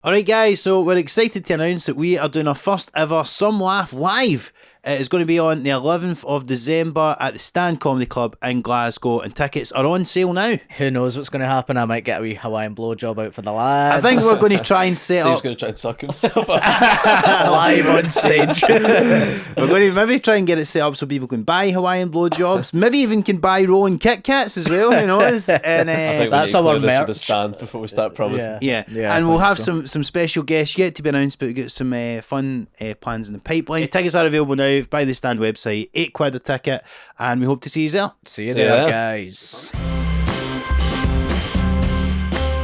Alright guys, so we're excited to announce that we are doing our first ever Some Laugh Live. It's going to be on the 11th of December at the Stand Comedy Club in Glasgow, and tickets are on sale now. Who knows what's going to happen? I might get a wee Hawaiian blowjob out for the lads. I think we're going to try and set Steve's up going to try and suck himself live on stage. we're going to maybe try and get it set up so people can buy Hawaiian blowjobs. Maybe even can buy rolling Kit Kats as well, who knows? And, I think that's we need to our clear this with merch. the stand before we start promising. Yeah, Yeah, and I we'll think have so. some special guests yet to be announced, but we've got some fun plans in the pipeline. Tickets are available now by the Stand website, £8 a ticket, and we hope to see you there. See you See you there, there. guys.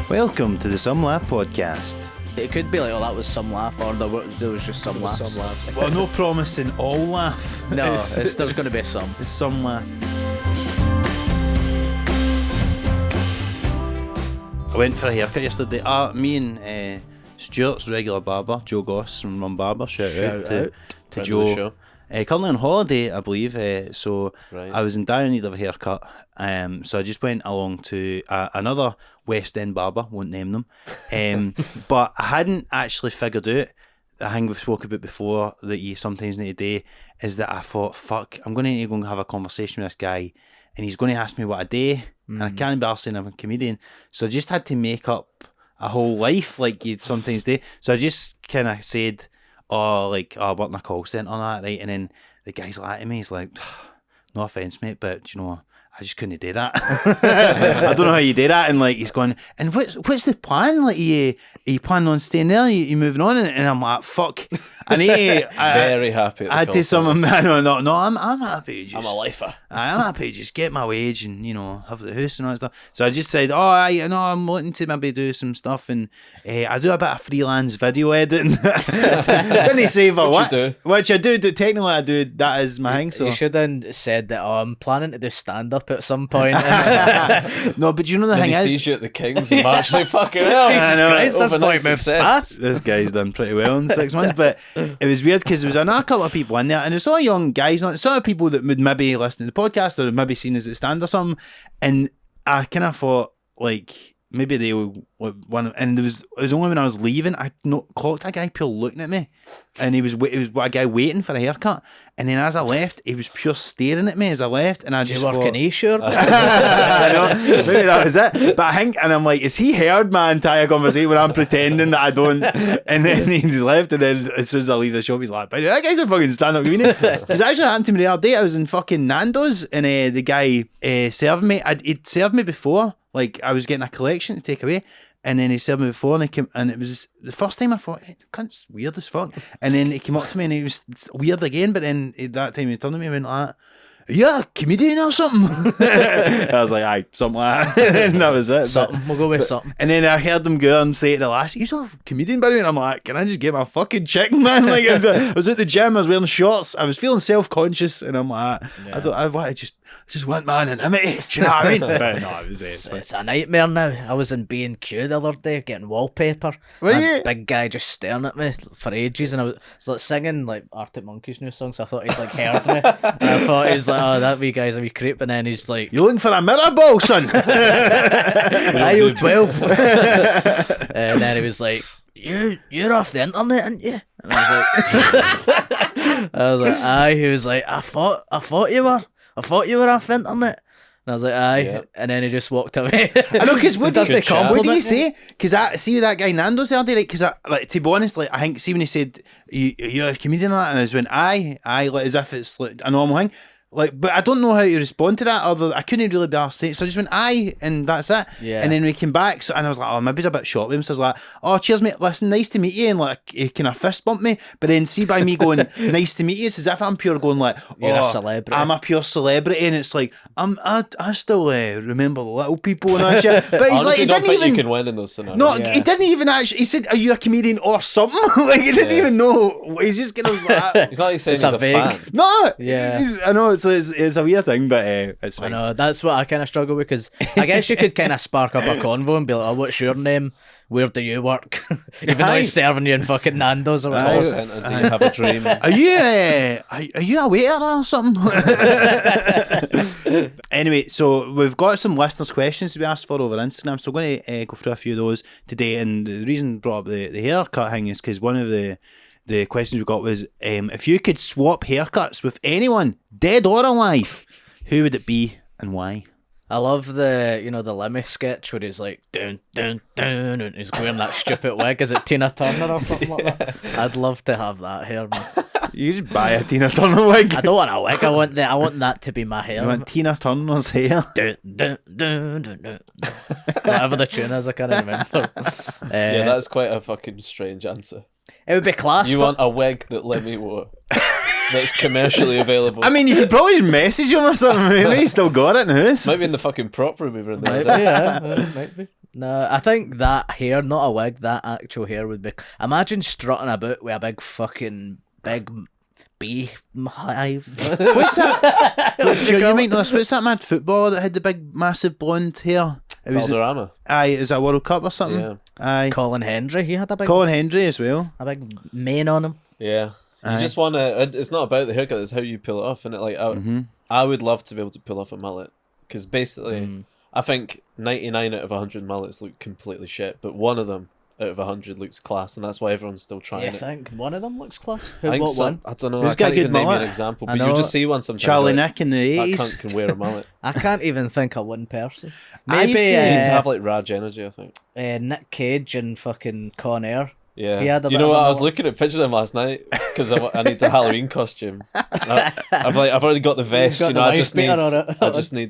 Welcome to the Some Laugh Podcast. It could be like, oh, that was some laugh, or there was just some laughs. Some laughs. Well, no promising all laugh. No, there's going to be some. It's some laugh. I went for a haircut yesterday. Me and Stuart's regular barber, Joe Goss from Run Barber, shout out to Friend of the Joe. show. Currently on holiday, I believe. So Right. I was in dire need of a haircut. So I just went along to another West End barber, won't name them. But I hadn't actually figured out the thing we've spoken about before that you sometimes need to do is that I thought, fuck, I'm going to need to go and have a conversation with this guy, and he's going to ask me what I do, and I can't be arsed saying I'm a comedian. So I just had to make up a whole life like you sometimes do. So I just kind of said, I work in a call centre and that, right? And then the guy's like to me, he's like, no offence, mate, but you know, I just couldn't do that. I don't know how you do that. And like, he's going, and what's the plan? Like, are you planning on staying there? You moving on? And I'm like, fuck. I need to, Very happy. I do something. No, I'm happy. To just, I'm a lifer. I'm happy to just get my wage and, you know, have the house and all that stuff. So I just said, I'm wanting to maybe do some stuff, and I do a bit of freelance video editing. Didn't say for what? you do. Which I do. Technically, I do. That is my thing. So You should have said that, I'm planning to do stand-up at some point. no, but you know the Then thing he is, sees you at the Kings and March like, fucking hell. Jesus know. Christ, this Overnight point moves success. fast. this guy's done pretty well in 6 months, but it was weird because there was another couple of people in there, and it's all young guys, not sort of people that would maybe listen to the podcast or maybe seen us at stand or something, and I kind of thought like maybe they were one, and it was only when I was leaving I clocked a guy pure looking at me, and it was a guy waiting for a haircut, and then as I left he was pure staring at me as I left, and I Do just you work thought, in Esher? I know, maybe that was it. But I think, and I'm like, has he heard my entire conversation when I'm pretending that I don't? And then he just left, and then as soon as I leave the shop, he's like, but that guy's a fucking stand-up comedian. Because it actually happened to me the other day. I was in fucking Nando's, and the guy served me. He'd served me before. Like, I was getting a collection to take away, and then he served me before, and he came, and it was the first time I thought, hey, cunt's weird as fuck. And then he came up to me, and he was weird again, but then that time he turned to me and went like, yeah, comedian or something. I was like, aye, something like that. And that was it. Something. We'll go with something. And then I heard them go and say to the last, he's a comedian, by the way. And I'm like, can I just get my fucking chicken, man? Like, I was at the gym, I was wearing shorts, I was feeling self-conscious, and I'm like, I want to just want my anonymity. Do you know what I mean? But no, it was It's a nightmare now. I was in B&Q the other day getting wallpaper. Were and you? a big guy just staring at me for ages, and I was like singing like Arctic Monkeys' new song, so I thought he'd like heard me. And I thought he's like, oh, that wee guy's a wee creep, and then he's like, You're looking for a mirror ball, son? IO 12. and then he was like, you're off the internet, aren't you? And I was like, aye. He was like, I thought you were. I thought you were off the internet. And I was like, aye. Yep. And then he just walked away. I know, because what Doesn't do he compliment you me? say? Because I see with that guy Nando's the other day, like, because like, to be honest, like, I think, see when he said, you're a comedian and that, and I just went, aye, like, as if it's like a normal thing. Like, but I don't know how to respond to that. Other, I couldn't really be asked to say it, so I just went aye, and that's it. Yeah. And then we came back, and I was like, oh, maybe he's a bit short with him. So I was like, oh, cheers, mate. Listen, nice to meet you, and like, he kind of fist bumped me. But then see by me going, nice to meet you, it's as if I'm pure going like, You're a oh, celebrity. I'm a pure celebrity, and it's like I still remember the little people and that shit. But he's Honestly, like, he don't didn't think even. you can win in those scenarios. No, Yeah. he didn't even actually. He said, "Are you a comedian or something?" Like, he didn't even know. He's just kind of like, He's not like saying It's he's a a vague- fan. no. Yeah. I know it's a weird thing, but it's I fine. know, that's what I kind of struggle with, because I guess you could kind of spark up a convo and be like, oh, what's your name? where do you work? Even though he's serving you in fucking Nando's or Call whatever. centre, do you have a dream? Are you a waiter or something? Anyway, so we've got some listeners' questions to be asked for over Instagram, so we're going to go through a few of those today. And the reason I brought up the haircut thing is because one of the questions we got was, if you could swap haircuts with anyone, dead or alive, who would it be and why? I love the Lemmy sketch where he's like dun dun dun and he's wearing that stupid wig. Is it Tina Turner or something like that? I'd love to have that hair, man. You just buy a Tina Turner wig. I don't want a wig. I want that to be my hair. You want Tina Turner's hair? Dun, dun, dun, dun, dun. Whatever the tune is, I can't remember. Yeah, that's quite a fucking strange answer. It would be class. You want a wig that Lemmy wore that's commercially available? I mean, you could probably just message him or something. Maybe he's still got it in the house. Might be in the fucking prop room we were in the Maybe, other day. yeah, might be. No, I think that hair, not a wig, that actual hair would be. Imagine strutting about with a big fucking bee hive. What's that? You might know this. What's that mad footballer that had the big, massive blonde hair? It was. Valderrama. Aye, is that World Cup or something? Yeah. Aye. Colin Hendry, he had a big, Colin Hendry as well. a big mane on him. Yeah. You Aye. just want to... It's not about the haircut, it's how you pull it off. And I would love to be able to pull off a mullet. Because basically, I think 99 out of 100 mullets look completely shit. But one of them out of 100 looks class. And that's why everyone's still Do trying you it. think one of them looks class? I think What one? I don't know. Who's I got a can't good even name you mullet? an example. I But you know. just see one sometimes. Charlie like, Nick in the that 80s. cunt can wear a mullet. I can't even think of one person. I used Maybe to- You need to have like Raj energy, I think. Nick Cage and fucking Con Air. Yeah. He had a You bit know of what? a I was mullet. looking at pictures of him last night because I need the Halloween costume. I've already got the vest. got You the know, I wife just need beater on it.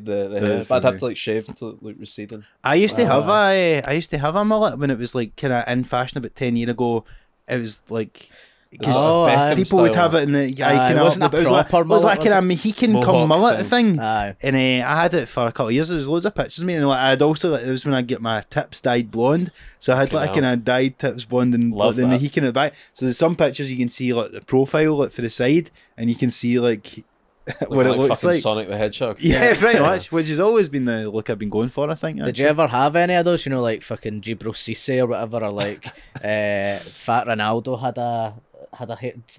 the hair. That's But I'd have okay. to like shave to look receding. I used to have a mullet when it was like kind of in fashion about 10 years ago. It was like It's sort of Oh, aye. Beckham people would style. have it in the It wasn't a it was like, proper it was like mullet, kind of was Mohican Mohawk come mullet thing. thing. Aye. And I had it for a couple of years. There was loads of pictures of me, and like I'd also it was when I get my tips dyed blonde. So I had like Fucking kind of dyed tips blonde and Love the that. Mohican at the back. So there's some pictures you can see like the profile like for the side, and you can see like what Looking it looks fucking like. Sonic the Hedgehog. Yeah, pretty much. Which has always been the look I've been going for, I think. Did you ever have any of those? You know, like fucking Gibro Cisse or whatever, or like Fat Ronaldo had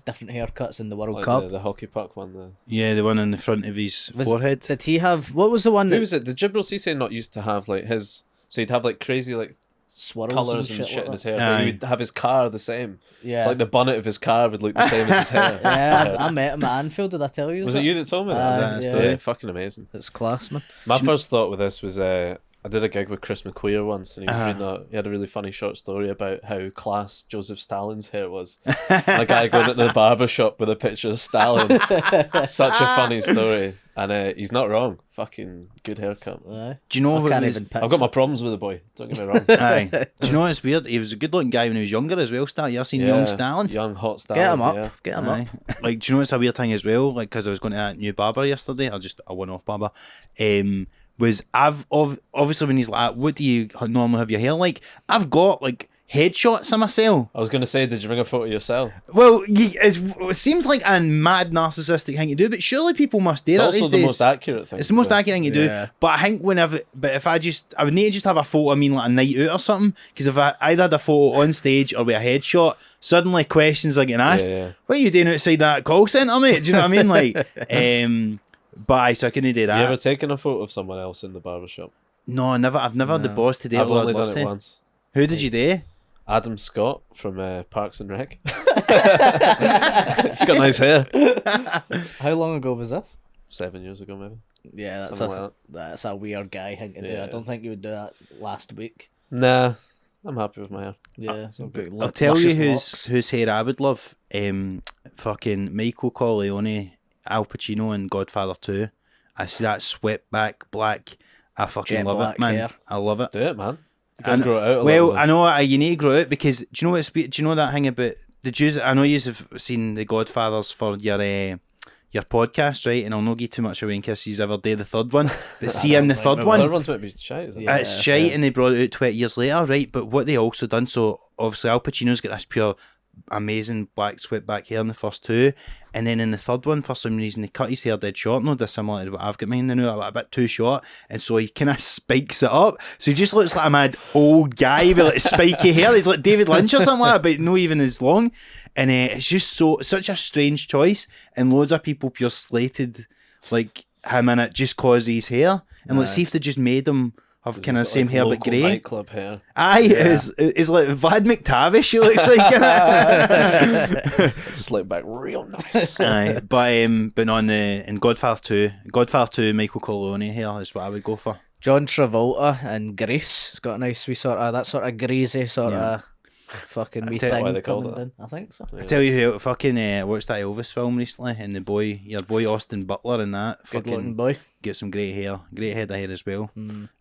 different haircuts in the World Like Cup. the hockey puck one. Yeah, the one in the front of his Was- forehead. Did he have? What was the one Who that was it? Did Jibril Cisse not used to have like his? So he'd have like crazy like swirls colours and and shit, shit in like his that? hair. But Aye. he would have his car the same. Yeah, It's like the bonnet of his car would look the same as his hair. yeah. I met him at Anfield. Did I tell you? Was it you that told me that? Aye, That's yeah. the- Yeah, fucking amazing. It's class, man. My first thought with this was I did a gig with Chris McQueer once, and he was Uh-huh. reading he had a really funny short story about how class Joseph Stalin's hair was. A guy going into the barber shop with a picture of Stalin. Such a funny story, and he's not wrong. Fucking good haircut. Aye. Do you know I what can't was? even picture. I've got my problems with the boy. Don't get me wrong. Aye. Do you know what's weird? He was a good looking guy when he was younger as well. You ever seen young Stalin? Young hot Stalin. Get him up. Yeah. Get him Aye. up. Like, do you know what's a weird thing as well? Like, because I was going to that new barber yesterday, or just a one-off barber. Was obviously when he's like, what do you normally have your hair like? I've got like headshots of myself. I was going to say, did you bring a photo of yourself? Well, it seems like a mad narcissistic thing to do, but surely people must do It's that also these the days. most accurate thing. It's the most accurate thing to do. Yeah. But I think if I would need to just have a photo, I mean, like a night out or something, because if I either had a photo on stage or with a headshot, suddenly questions are getting asked. Yeah. What are you doing outside that call centre, mate? Do you know what I mean? Like, but aye, so I couldn't do that. You ever taken a photo of someone else in the barbershop? No, never. I've never had the boss today. I've although only I'd love done it to. once. Who did you do? Adam Scott from Parks and Rec. He's got nice hair. How long ago was this? 7 years ago, maybe. Yeah, that's Something like that's a weird guy thing to do. I Yeah. don't think you would do that last week. Nah, I'm happy with my hair. Yeah, so good. I'll tell you luscious whose hair I would love. Fucking Michael Corleone, Al Pacino in Godfather 2. I see that swept back black. I fucking Jet love black it, man. hair. I love it. Do it, man. You I gotta kn- grow it out a well, little. I know you need to grow out because do you know what's do you know that thing about the Jews? I know you have seen the Godfathers for your podcast, right? And I'll not give too much away in case you ever do the third one. But see in the third The one, third one's might be shite, isn't it? Yeah. it's shite, and they brought it out 20 years later, right? But what they also done, so obviously Al Pacino's got this pure amazing black swept back hair in the first two, and then in the third one, for some reason, he cut his hair dead short, no dissimilar to what I've got mine now, a bit too short, and so he kind of spikes it up, so he just looks like a mad old guy with like spiky hair. He's like David Lynch or something like that, but not even as long, and it's just such a strange choice, and loads of people pure slated like him in it just cause his hair, and let's see if they just made him have kind of the same hair but grey. Nightclub hair. Aye, it's like Vlad McTavish. He looks like. Slick back, real nice. Aye, but on in Godfather 2, Michael Corleone hair is what I would go for. John Travolta in Grease has got a nice wee sort of greasy sort of fucking wee tell you thing why they called coming it. in. I think so. I tell you who fucking watched that Elvis film recently, and your boy Austin Butler in that Good looking fucking boy. get some great head of hair as well.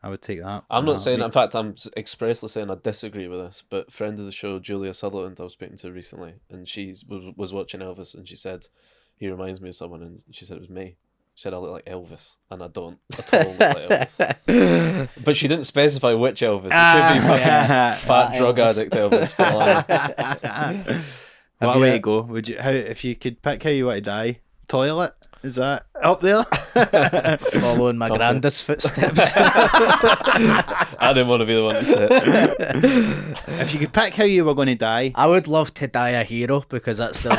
I would take that. I'm not saying, in fact, I'm expressly saying I disagree with this, but friend of the show, Julia Sutherland, I was speaking to recently, and she was watching Elvis, and she said, he reminds me of someone, and she said it was me. She said I look like Elvis, and I don't at all look like Elvis. But she didn't specify which Elvis. It could be fucking fat drug addict Elvis. What way to go? Would you? How if you could pick how you want to die? Toilet? Is that up there? Following my grandest footsteps. I didn't want to be the one to say it. If you could pick how you were going to die, I would love to die a hero because that's the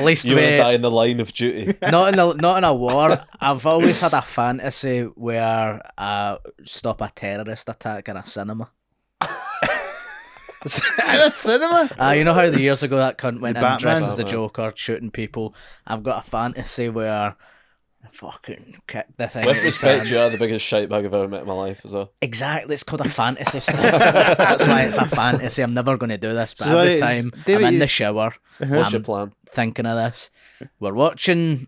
least You want way. to die in the line of duty. Not in a war. I've always had a fantasy where I stop a terrorist attack in a cinema. in a cinema. You know how the years ago that cunt went in Batman? dressed as the Batman. Joker shooting people? I've got a fantasy where I fucking kick the thing. With out his respect, hand. you are the biggest shite bag I've ever met in my life as well. Exactly, it's called a fantasy stuff. That's why it's a fantasy. I'm never going to do this, but Sorry, every time David, I'm in the shower, What's I'm your plan? thinking of this. We're watching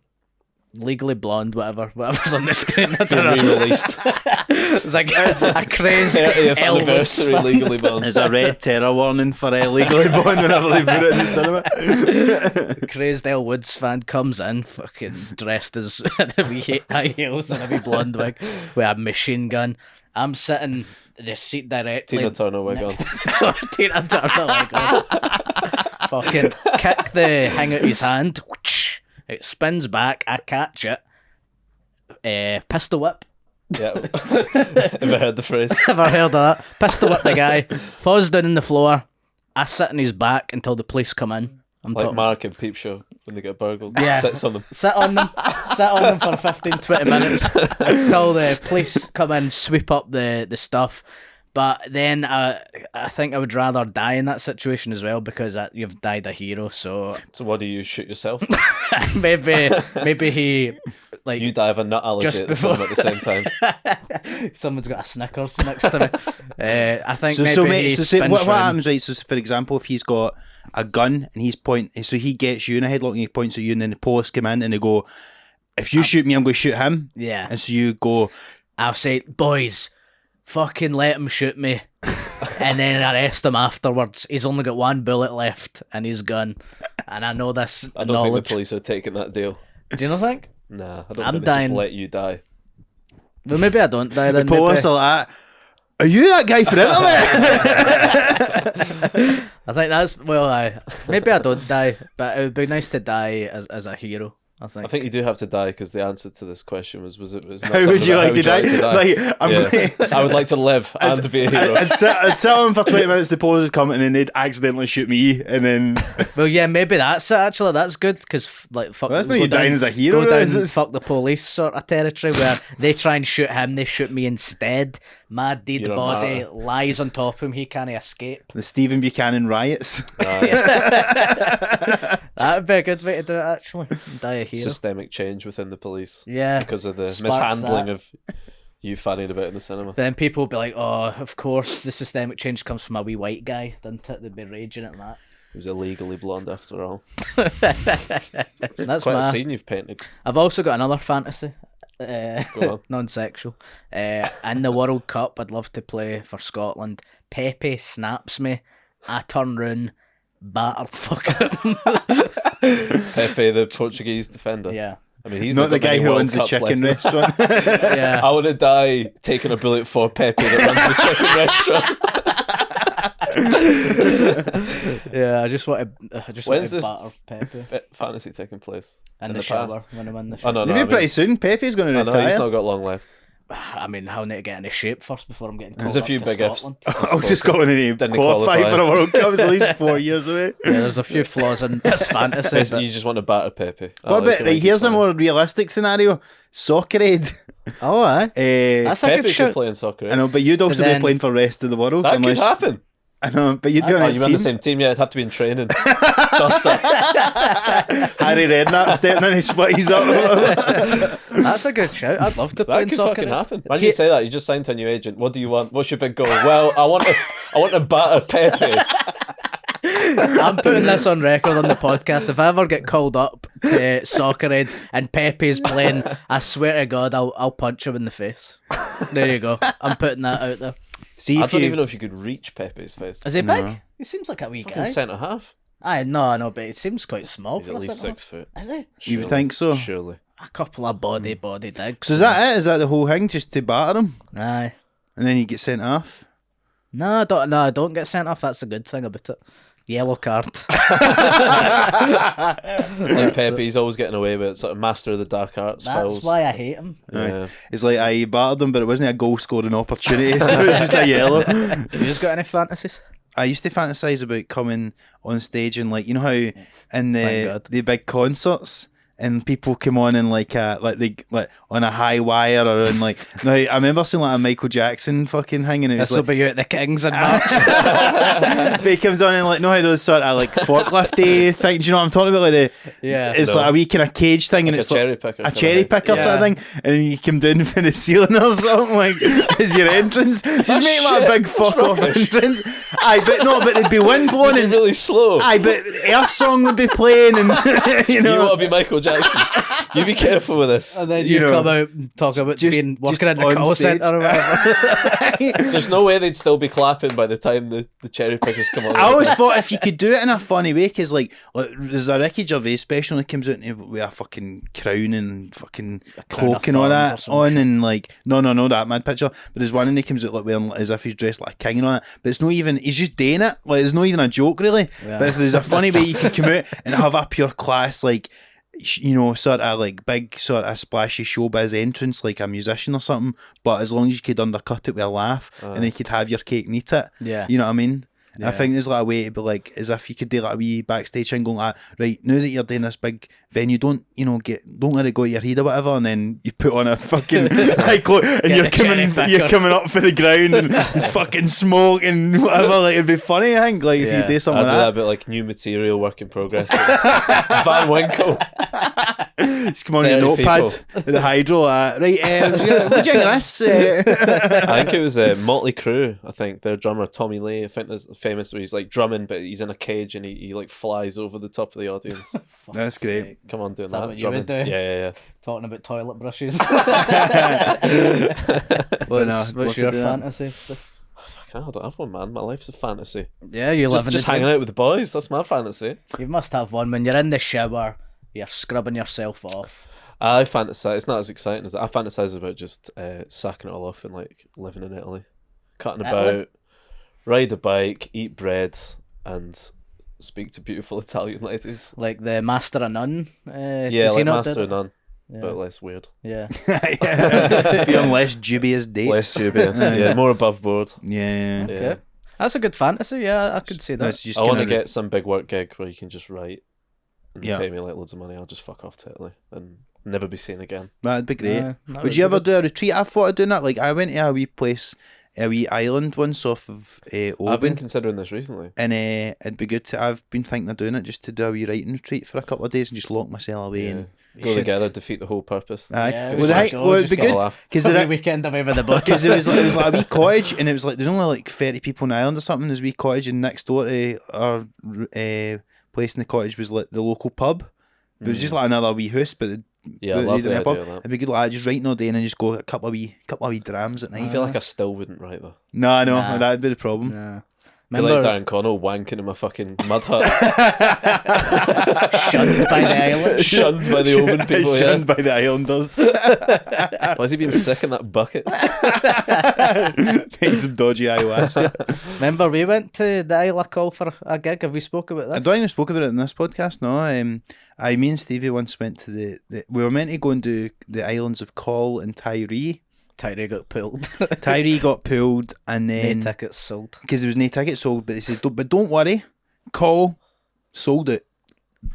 Legally Blonde, whatever's on the screen. I don't know. Re-released. It's like a crazed 30th Elwood anniversary fan. Legally Blonde. There's a red terror warning for Legally Blonde whenever they put it in the cinema. Crazed Elle Woods fan comes in, fucking dressed as in a wee high heels and a wee blonde wig with a machine gun. I'm sitting in the seat directly. Tina Turner wig on. next to the door. Tina Turner wig on. Fucking kick the hang out his hand. It spins back. I catch it. Pistol whip. Yeah. Ever heard the phrase? Ever heard of that? Pistol whip the guy. Falls down on the floor. I sit on his back until the police come in. I'm Like talking. Mark and Peep Show when they get burgled. Yeah. Sits on them. Sit on them for 15, 20 minutes until the police come in, sweep up the stuff. But then I think I would rather die in that situation as well because you've died a hero. So So what do you shoot yourself? maybe he like You die of a nut allergy Just at the cinema at the same time. someone's got a Snickers next to me. I think maybe he So spins what round. happens, right? So for example, if he's got a gun and so he gets you in a headlock and he points at you, and then the police come in and they go, "If you shoot me, I'm going to shoot him." Yeah, And so you go, I'll say, boys, fucking let him shoot me. And then arrest him afterwards. He's only got one bullet left in his gun. And I know this I don't knowledge. think the police are taking that deal. Do you not think? Nah, I don't I'm think they just dying. let you die. Well, maybe I don't die the then. police Maybe. are like, "Are you that guy for internet?" I think that's, maybe I don't die, but it would be nice to die as a hero, I think. I think you do have to die because the answer to this question was not How would you like to die? Like, I'm Yeah. I would like to live and be a hero. I'd sit on for 20 minutes, the police would come and then they'd accidentally shoot me, and then Well, yeah, maybe that's it, actually. That's good, because, fuck... Well, that's not go you dying as a hero, Go down is it? fuck the police sort of territory, where they try and shoot him, they shoot me instead. My dead You're a body martyr. lies on top of him, he can't escape. the Stephen Buchanan riots. That'd be a good way to do it, actually. Die a hero. Systemic change within the police Yeah. because of the Sparks mishandling that. of you fanning about in the cinema. Then people will be like, oh, of course, the systemic change comes from a wee white guy, doesn't it? They'd be raging at that. It was illegally blonde after all. That's Quite a my... scene you've painted. I've also got another fantasy. Go on. Non-sexual. In the World Cup, I'd love to play for Scotland. Pepe snaps me. I turn round, batter fuck him. Pepe, the Portuguese defender. Yeah. I mean, he's Not the got guy many who World owns the Cups chicken left. restaurant. Yeah. I want to die taking a bullet for Pepe that runs the chicken restaurant. Yeah, I just wanted When's this batter Pepe fantasy taking place? in the the shower past? when I'm in the Oh shower. no, Maybe pretty soon. Pepe's going to I know retire. he's not got long left. I mean, I'll need to get into shape first before I'm getting called There's a up few to big ifs. Scotland. Also, Scotland didn't Didn't qualify qualify. for a World Cup. It's at least 4 years away. Yeah, there's a few flaws in this fantasy. Basically, but- you just want to batter Pepe. What about, right, here's a more realistic scenario. Soccer Aid. Oh, aye. That's a Pepe good could shout. play in soccer. I know, but you'd also then- be playing for the rest of the world. That unless, could happen. I know, but you'd be on Oh, his you were on the team. same team, yeah. It'd have to be in training. Just that. Harry Redknapp stepping in and splitties up. That's a good shout. I'd love to play That in could soccer. fucking happen. When He- you say that, you just signed to a new agent. What do you want? What's your big goal? Well, I want to batter Pepe. I'm putting this on record on the podcast. If I ever get called up to Soccer Aid and Pepe's playing, I swear to God, I'll punch him in the face. There you go. I'm putting that out there. See I if don't you. even know if you could reach Pepe's face. Is he No. big? He seems like a wee Fucking guy. centre half. I know, but he seems quite small. He's for at a least centre 6 foot. half. Is he? You would think so. Surely. A couple of body digs. So is that it? Is that the whole thing? Just to batter him? Aye. And then you get sent off? No, I don't get sent off. That's the good thing about it. Yellow card. Like Pepe, he's always getting away with it. Sort of master of the dark arts. That's fouls. why I hate him. Yeah. It's like I battered him, but it wasn't a goal scoring opportunity, so it was just a yellow. Have you just got any fantasies? I used to fantasize about coming on stage and, like, you know how in Thank the God. big concerts and people come on in like on a high wire or in like now I remember seeing like a Michael Jackson fucking thing and it was This will like be you at the Kings in March. but he comes on and like know how those sort of like forklifty thing, do you know what I'm talking about, like Yeah. it's No. like a wee kind of cage thing and Like it's a cherry like picker a kinda cherry thing. picker sort of thing and you come down from the ceiling or something like as your entrance just make like a big fuck off entrance but there'd be wind blowing You're and really slow. but Earth Song would be playing and you You know want to be Michael Jackson. You be careful with this. And then You you know, come out and talk about just- being just working in the on call stage. centre or whatever. There's no way they'd still be clapping by the time the cherry pickers come on. I always thought if you could do it in a funny way, because like there's a Ricky Gervais special that comes out with a fucking crown and fucking crown cloak of and all thorns or that some on, and like no that mad picture. But there's one and he comes out like wearing as if he's dressed like a king and all that. But it's not even. He's just doing it. Like it's not even a joke really. Yeah. But if there's a funny way you could come out and have a pure class like. You know, sort of like big, sort of splashy showbiz entrance, like a musician or something. But as long as you could undercut it with a laugh, and then you could have your cake and eat it. Yeah. You know what I mean? Yeah. I think there's like a way to be like, as if you could do like a wee backstage thing, going like, right, now that you're doing this big venue, don't let it go to your head or whatever, and then you put on a fucking high cloak, and Get the cherry you're picker. coming up for the ground, and there's fucking smoke and whatever. Like it'd be funny, I think, like if Yeah. you do something I'd do like that that. bit like new material work in progress. Van Winkle. Just come on your 30 notepad people. with the hydro. Right, what do you think of this? I think it was Motley Crue. I think their drummer Tommy Lee. I think there's famous where he's like drumming, but he's in a cage and he like flies over the top of the audience. That's great. Come on, doing Is that that. what you drumming. would do? Yeah. Talking about toilet brushes. But no, What's love to your do that. fantasy stuff? Fucking hell, I don't have one, man. My life's a fantasy. Yeah, you live Just hanging out with the boys. That's my fantasy. You must have one when you're in the shower. You're scrubbing yourself off. I fantasize. It's not as exciting as that. I fantasize about just sacking it all off and like living in Italy, cutting Italy? about, ride a bike, eat bread, and speak to beautiful Italian ladies. Like the Master and Nun. Yeah, does he like not do Master and that? None, Yeah. but less weird, Yeah. Be on less dubious dates. less dubious. Yeah, more above board. Yeah. Yeah. Okay. That's a good fantasy. Yeah, I could see that. That's just I want to kinda- get some big work gig where you can just write and Yeah. pay me like loads of money. I'll just fuck off to Italy and never be seen again. That'd be great. Yeah, that Would you be ever good. do a retreat? I thought of doing that. Like I went to a wee place, a wee island once off of I've been Oban, considering this recently. and it'd be good to. I've been thinking of doing it just to do a wee writing retreat for a couple of days and just lock myself away. Yeah. And Go should. together, defeat the whole purpose. aye, Yeah, well, we the should well, it'd just be get a good laugh. because Every weekend away with the book. because it was like a wee cottage, and it was like there's only like 30 people in the island or something. There's a wee cottage, and next door to our place in the cottage was like the local pub. It was just like another wee house, but Yeah, I but love they the didn't have a idea pub. of that. It'd be good like just writing all day and then just go a couple of wee drams at I night. feel like I still wouldn't write though. No, Nah. that'd be the problem. Nah. Be like Darren Connell wanking in my fucking mud hut. Shunned by the island. Shunned by the Omen people, Shunned by the Islanders. Why has he been sick in that bucket? Taking some dodgy ayahuasca. Remember, we went to the Isle of Call for a gig. Have we spoke about this? I don't even spoke about it in this podcast, no. Me and Stevie once went to we were meant to go and do the islands of Col and Tyree. Tyree got pulled. Tyree got pulled, and then No tickets sold. because there was no tickets sold, but they said, but don't worry, Col sold it.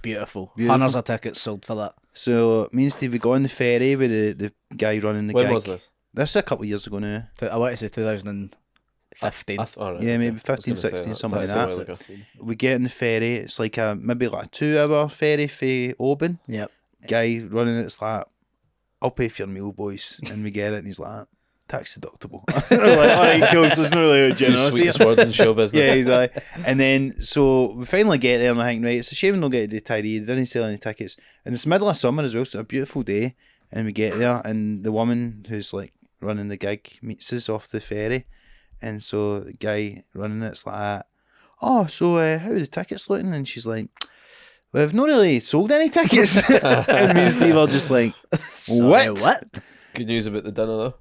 Beautiful. Beautiful. Hundreds of tickets sold for that. So me and Stevie got on the ferry with the guy running the gig. When was this? This is a couple of years ago now. I want to say 2015. Alright, Yeah, maybe okay. I was 15, gonna say 16, something like That's that. a while ago. We get on the ferry. It's like maybe like a 2-hour ferry for Oban. Yep. Guy running it's like, I'll pay for your meal, boys. And we get it, and he's like, tax deductible. We're like, all right, cool. So it's not really a Two generosity. sweetest words in show business. Yeah, exactly. And then, so we finally get there, and we're thinking, right, it's a shame we don't get to do Tyree. They didn't sell any tickets. And it's middle of summer as well, so it's a beautiful day. And we get there, and the woman who's like running the gig meets us off the ferry. And so the guy running it's like, oh, so how are the tickets looking? And she's like, well, I've not really sold any tickets. And me and Steve are just like, Sorry, what? Good news about the dinner though.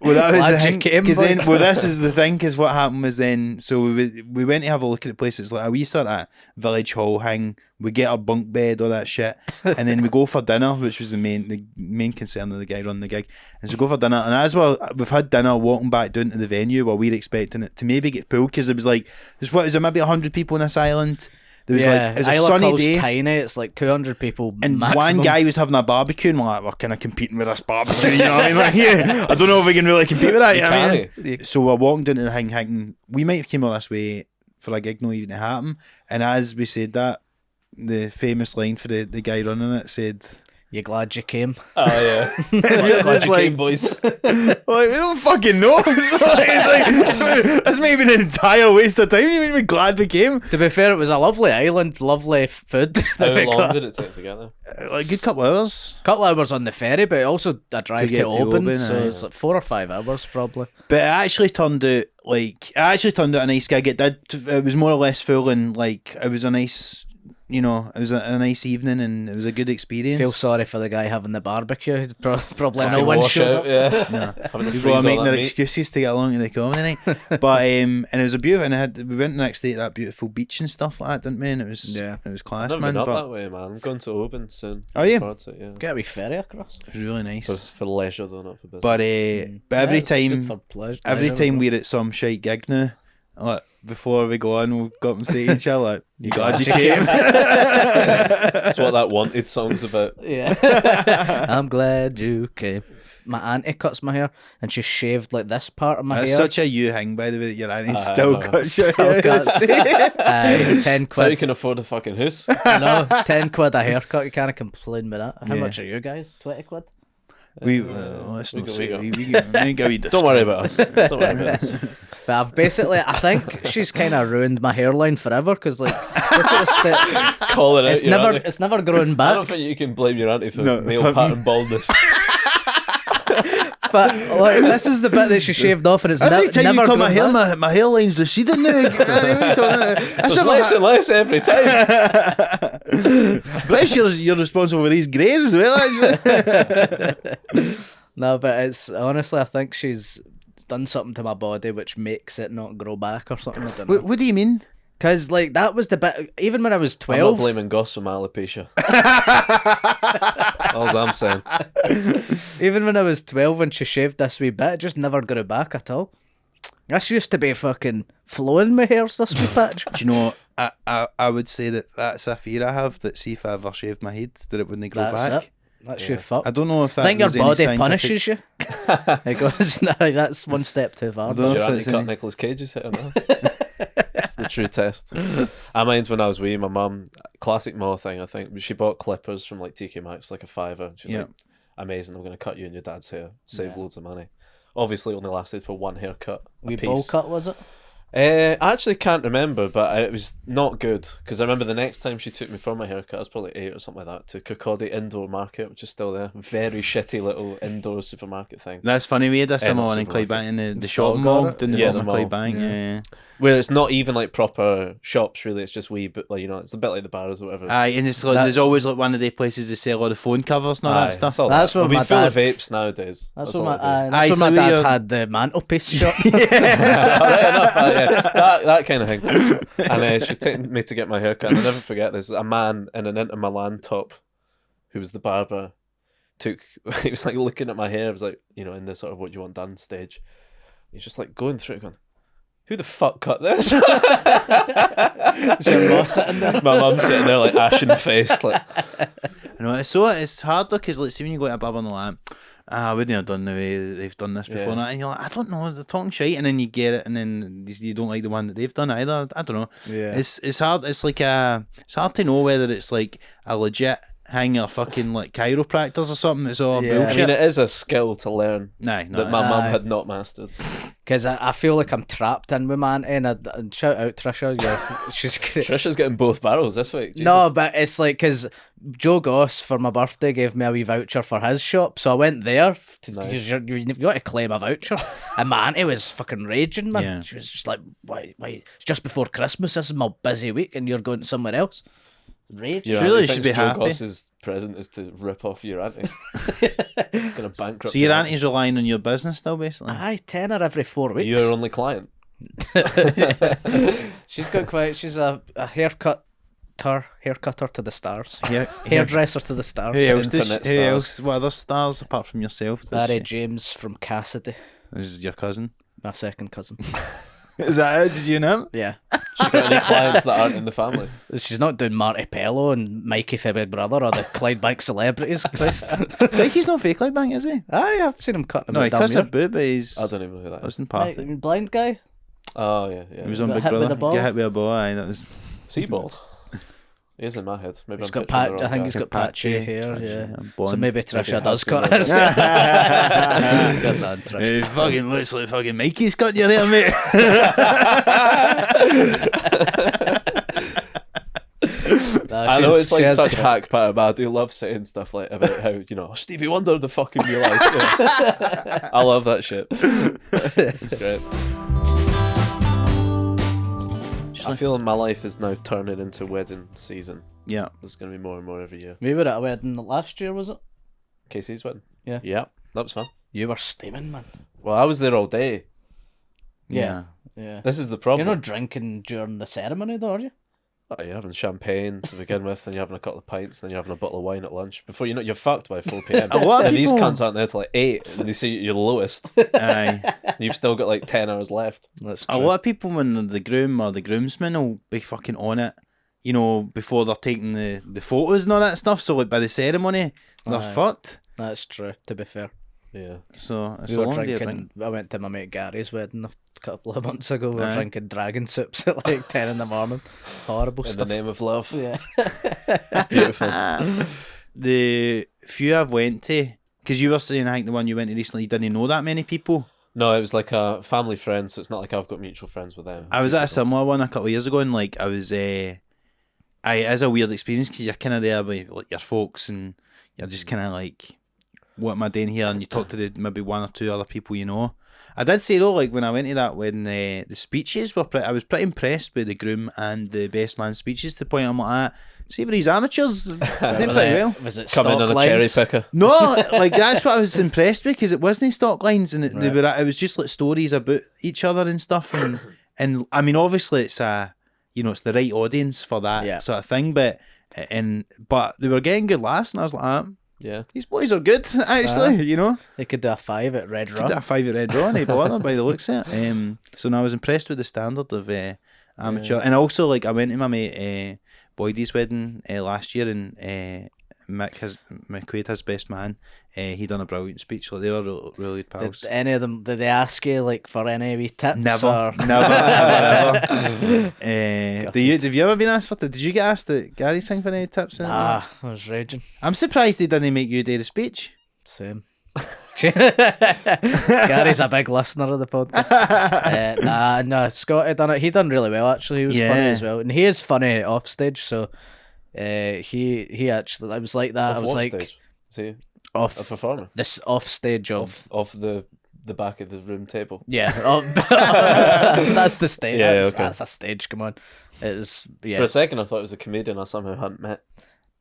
Well, that was Glad the you thing. came, Because then, boys. well, this is the thing. Because what happened was then, so we went to have a look at the place. It's like a wee sort of village hall hang. We get our bunk bed, all that shit, and then we go for dinner, which was the main concern of the guy running the gig. And so we go for dinner, and as well, we've had dinner, walking back down to the venue while we're expecting it to maybe get pulled because it was like, there's maybe 100 people on this island. There was like, it was a Isle of sunny Call's day. tiny. It's like 200 people And maximum. one guy was having a barbecue, and we're like, we're kind of competing with this barbecue, you know what I mean? Like, yeah, I don't know if we can really compete with that, you know what I mean? So we're walking down to the hang, we might have came all this way for a gig not even to happen. And as we said that, the famous line for the guy running it said, You glad you came? Oh yeah. we're Glad just you like, came, boys. like, we don't fucking know. So it's like, this may have been an entire waste of time. You mean we're glad we came? To be fair, it was a lovely island, lovely food. How that we long got. did it take to get there? Like a good couple of hours. Couple hours on the ferry, but also a drive To to, get to Oban, Oban, so aye. it's like 4 or 5 hours probably. But it actually turned out a nice gig. It was more or less full, and like it was a nice, it was a nice evening, and it was a good experience. Feel sorry for the guy having the barbecue. He's probably no Fucking one washout, showed up. yeah. No. Having to People freeze are all making that their meat. excuses to get along to the comedy night. But and it was a beautiful, and we went the next day to that beautiful beach and stuff like that, didn't we? And it was I've class, never man. been up But that way, man. I'm going to Oban soon. Are you? Forward to it, yeah. Get a wee ferry across. it was really nice. For leisure though, not for business. But every Yeah, it's good time for pleasure. we're at some shite gig now, like, before we go on, we'll go up and say to each other, like, you glad you came? That's what that Wanted song's about. Yeah. I'm glad you came. My auntie cuts my hair, and she shaved like this part of my That's hair. such a you hang, by the way, that your auntie I still know. cuts your Still hair. cuts. 10 So you quid. can afford a fucking house. No, 10 quid a haircut. You can't complain with that. How Yeah. much are you guys? 20 quid? Let's we not go- say. we We get a wee Don't worry about us. Don't worry about us. But I've basically, I think she's kind of ruined my hairline forever because, like, look at the Calling out it's your never, auntie. it's never grown I don't back. think you can blame your auntie for No, male for- pattern baldness. But like, this is the bit that she shaved off, and it's Every never time you cut grown my hair, back. my hairline's receding now. There's less and less every time. Bryce, you're responsible for these greys as well, actually. No, but it's honestly, I think she's done something to my body which makes it not grow back or something. I don't know. What do you mean? Because like that was the bit. Even when I was I'm not 12, blaming Goss for my alopecia. All I'm saying. even when I was 12, when she shaved this wee bit, it just never grew back at all. This used to be fucking flowing my hair, this wee patch. Do you know, I would say that's a fear I have, that see if I ever shaved my head, that it wouldn't grow That's back. it. That's your fuck. I don't know if that I think your there's any body scientific- punishes you. It goes, no, that's one step too far. I don't know Your if auntie it's cut any... Nicolas Cage's hair now. It's the true test. I mind when I was wee, my mum, classic Ma thing, I think, she bought clippers from like TK Maxx for like a $5. She was like, amazing, I'm going to cut you and your dad's hair, save loads of money. Obviously, it only lasted for one haircut. Wee a bowl piece. cut, was it? I actually can't remember, but it was not good because I remember the next time she took me for my haircut, I was probably 8 or something like that, to Kirkcaldy Indoor Market, which is still there. Very shitty little indoor supermarket thing. That's funny. We had a similar not one in supermarket. Clydebank, in the Still shopping got mall. it? Didn't Yeah, the the mall. Clydebank? Yeah. Where it's not even like proper shops, really. It's just wee, but like, you know, it's a bit like the bars or whatever. Aye, and it's like, That- there's always like one of the places that sell all the phone covers and all that stuff. all That's that. what We'll my be full of dad- vapes nowadays. That's all what it my, is. that's so when my dad you're- had the mantelpiece shop. Right enough, that kind of thing. And she's taking me to get my haircut, and I'll never forget this. A man in an Inter Milan top, who was the barber, he was like looking at my hair. It was like, you know, in the sort of what you want done stage. He's just like going through it, going, "Who the fuck cut this?" Is your mum sitting there? My mum's sitting there like ashen faced, like. I know, it's hard though, because like, see when you go to a barber and they're like, I wouldn't have done the way that they've done this before, Yeah. and you're like, I don't know, they're talking shite, and then you get it, and then you don't like the one that they've done either. I don't know. Yeah. It's hard. It's like it's hard to know whether it's like a legit hang of fucking like chiropractors or something. It's all Yeah. bullshit. I mean, it is a skill to learn Nah, no, that my it's- mum Aye. had not mastered. Because I feel like I'm trapped in with man. And shout out Trisha. Yeah, she's great. Trisha's getting both barrels this week. No, Jesus. but it's like because Joe Goss for my birthday gave me a wee voucher for his shop, so I went there. Nice. You've got to claim a voucher, and my auntie was fucking raging, man. Yeah. She was just like, "Why? It's just before Christmas. This is my busy week, and you're going somewhere else." Rage. Your Surely auntie you should thinks be Joe happy. Goss's present is to rip off your auntie. Gonna bankrupt So your your auntie's relying on your business still, basically. Aye, tenner every 4 weeks. Your only client. She's got quite. She's a haircutter to the stars. Yeah, Hairdresser to the stars. Who else? Internet Who stars. else? What other stars apart from yourself? Barry James from Cassidy, This is your cousin. my second cousin. Is that it? Did you know? Yeah. She got any clients that aren't in the family? She's not doing Marty Pello and Mikey for Big Brother or the Clydebank celebrities. Christ. Like, he's not fake like bang, is he? Aye, I've seen him cutting No, him he down cuts a there. boob, but he's I don't even know who that is. wasn't party. Blind guy. Oh yeah, yeah. He was on Got Big hit with Brother. a ball? Get hit with a ball. Aye, that was. Seabald. He is in my head. Maybe He's I'm got picturing the I wrong think guy. he's got patchy hair. Yeah. So Blonde. maybe Trisha Maybe does it has cut been his. Good man, Trisha. It fucking looks like fucking Mikey's cutting your hair, mate. I know it's like such hack patter, but I do love saying stuff like about how, you know, Stevie Wonder the fucking realised. Yeah. I love that shit. It's great. I feel my life is now turning into wedding season. Yeah. There's going to be more and more every year. We were at a wedding last year, was it? Casey's wedding? Yeah. Yeah, that was fun. You were steaming, man. Well, I was there all day. Yeah. Yeah. This is the problem. You're not drinking during the ceremony, though, are you? Oh, you're having champagne to begin with, then you're having a couple of pints, then you're having a bottle of wine at lunch. Before you know, you're fucked by 4 p.m. A lot of and these people- cunts aren't there till like 8, and they see you're lowest. Aye. And you've still got like 10 hours left. That's A lot of people, when the groom or the groomsman will be fucking on it, you know, before they're taking the photos and all that stuff. So like by the ceremony, they're Aye. fucked. That's true, to be fair. Yeah. So it's We a were long day of drinking. drinking. I went to my mate Gary's wedding a couple of months ago. We were Aye. drinking dragon soups at like 10 in the morning. Horrible In stuff. the name of love. Yeah. Beautiful. The few I've went to, because you were saying, I think the one you went to recently, you didn't know that many people. No, it was like a family friend, so it's not like I've got mutual friends with them. I was at a similar one a couple of years ago, and like I was, it is a weird experience because you're kind of there with like your folks, and you're just kind of like, what am I doing here? And you talk to maybe one or two other people you know. I did say though, like when I went to that, when the speeches were, I was pretty impressed with the groom and the best man speeches. To the point I'm like, see for these amateurs, they did pretty well. Was it Come in stock on a cherry lines? picker. No, like that's what I was impressed with, because it wasn't stock lines, and they Right. were. It was just like stories about each other and stuff, and I mean, obviously it's it's the right audience for that Yeah. sort of thing, but they were getting good laughs, and I was like, Yeah. these boys are good, actually, you know. They could do a 5 at Red Did Rock. a 5 at Red Raw, and bother by the looks of it. So now I was impressed with the standard of amateur, and also like I went to my mate Boydie's wedding last year, and McQuaid, his best man, he done a brilliant speech. Like they were really good pals. Did any of them? Did they ask you like for any wee tips? Never, Or... never, ever. Have you ever been asked for? Did you get asked at Gary's thing for any tips? Nah, I was raging. I'm surprised they didn't make you do the speech. Same. Gary's a big listener of the podcast. No, Scott had done it. He done really well actually. He was funny as well, and he is funny off stage. So, he actually, I was like that. Off I was what like, stage? Is he off a performer? this off stage of Off the back of the room table. yeah. That's the stage. Yeah, that's, okay. that's a stage. Come on, it was yeah. For a second, I thought it was a comedian I somehow hadn't met.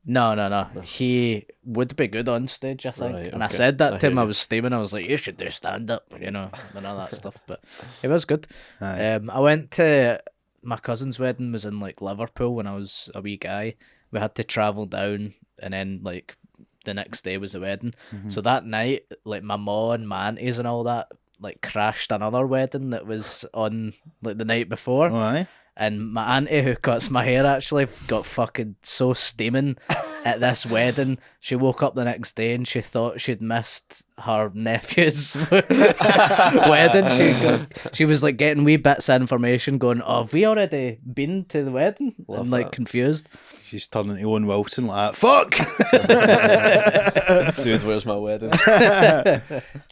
No. He would be good on stage, I think. Right, And I okay. said that I to him. hear I you. was steaming. I was like, you should do stand up, and all that stuff. But it was good. Aye. I went to my cousin's wedding. Was in like Liverpool when I was a wee guy. We had to travel down, and then like the next day was the wedding. So that night, like my ma and my aunties and all that, like crashed another wedding that was on like the night before. Oh, aye. And my auntie who cuts my hair actually got fucking so steaming at this wedding. She woke up the next day and she thought she'd missed her nephew's wedding. She was like getting wee bits of information going, oh, have we already been to the wedding? Love and like that. confused. She's turning to Owen Wilson like that. Fuck! Dude, where's my wedding? Do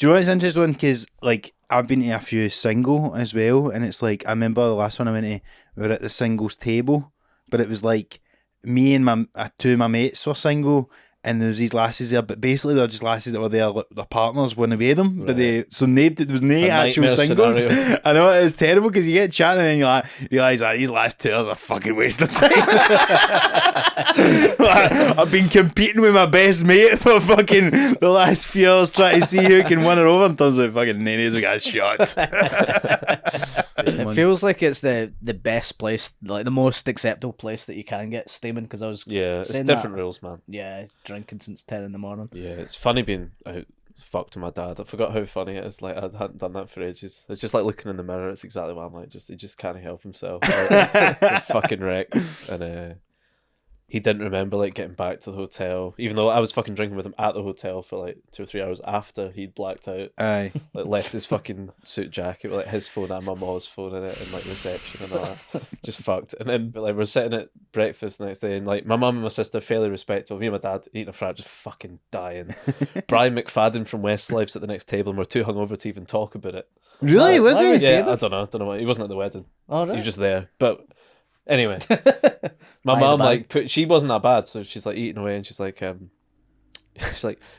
you know what's interesting? Because like I've been to a few single as well, and it's like I remember the last one I went to, we were at the singles table, but it was like me and my two of my mates were single, and there was these lasses there, but basically they're just lasses that were there, like, their partners went away them, but there was no actual nightmare singles. scenario. I know it is terrible because you get chatting and you like realise that these last two hours are a fucking waste of time. Like, I've been competing with my best mate for fucking the last few hours trying to see who can win her over, and turns out fucking nannies we got shot. It feels like it's the best place, like the most acceptable place that you can get steaming, because I was Yeah, it's saying different that, rules, man. yeah, drinking since 10 in the morning. Yeah, it's funny being out fucked to my dad. I forgot how funny it is. Like, I hadn't done that for ages. It's just like looking in the mirror. It's exactly what I'm like. He just can't help himself. Like, he's fucking wrecked. And he didn't remember like getting back to the hotel, even though I was fucking drinking with him at the hotel for like 2 or 3 hours after he'd blacked out. Aye. Like, left his fucking suit jacket with like his phone and my mom's phone in it, and like reception and all that. Just fucked. And then like we're sitting at breakfast the next day, and like my mum and my sister fairly respectful. Me and my dad eating a frat, just fucking dying. Brian McFadden from Westlife's at the next table, and we're too hungover to even talk about it. Really? Was why he? was Yeah, he I don't know what. He wasn't at the wedding. All He right. was just there. But anyway, my By the mum by. like she wasn't that bad, so she's like eating away, and she's like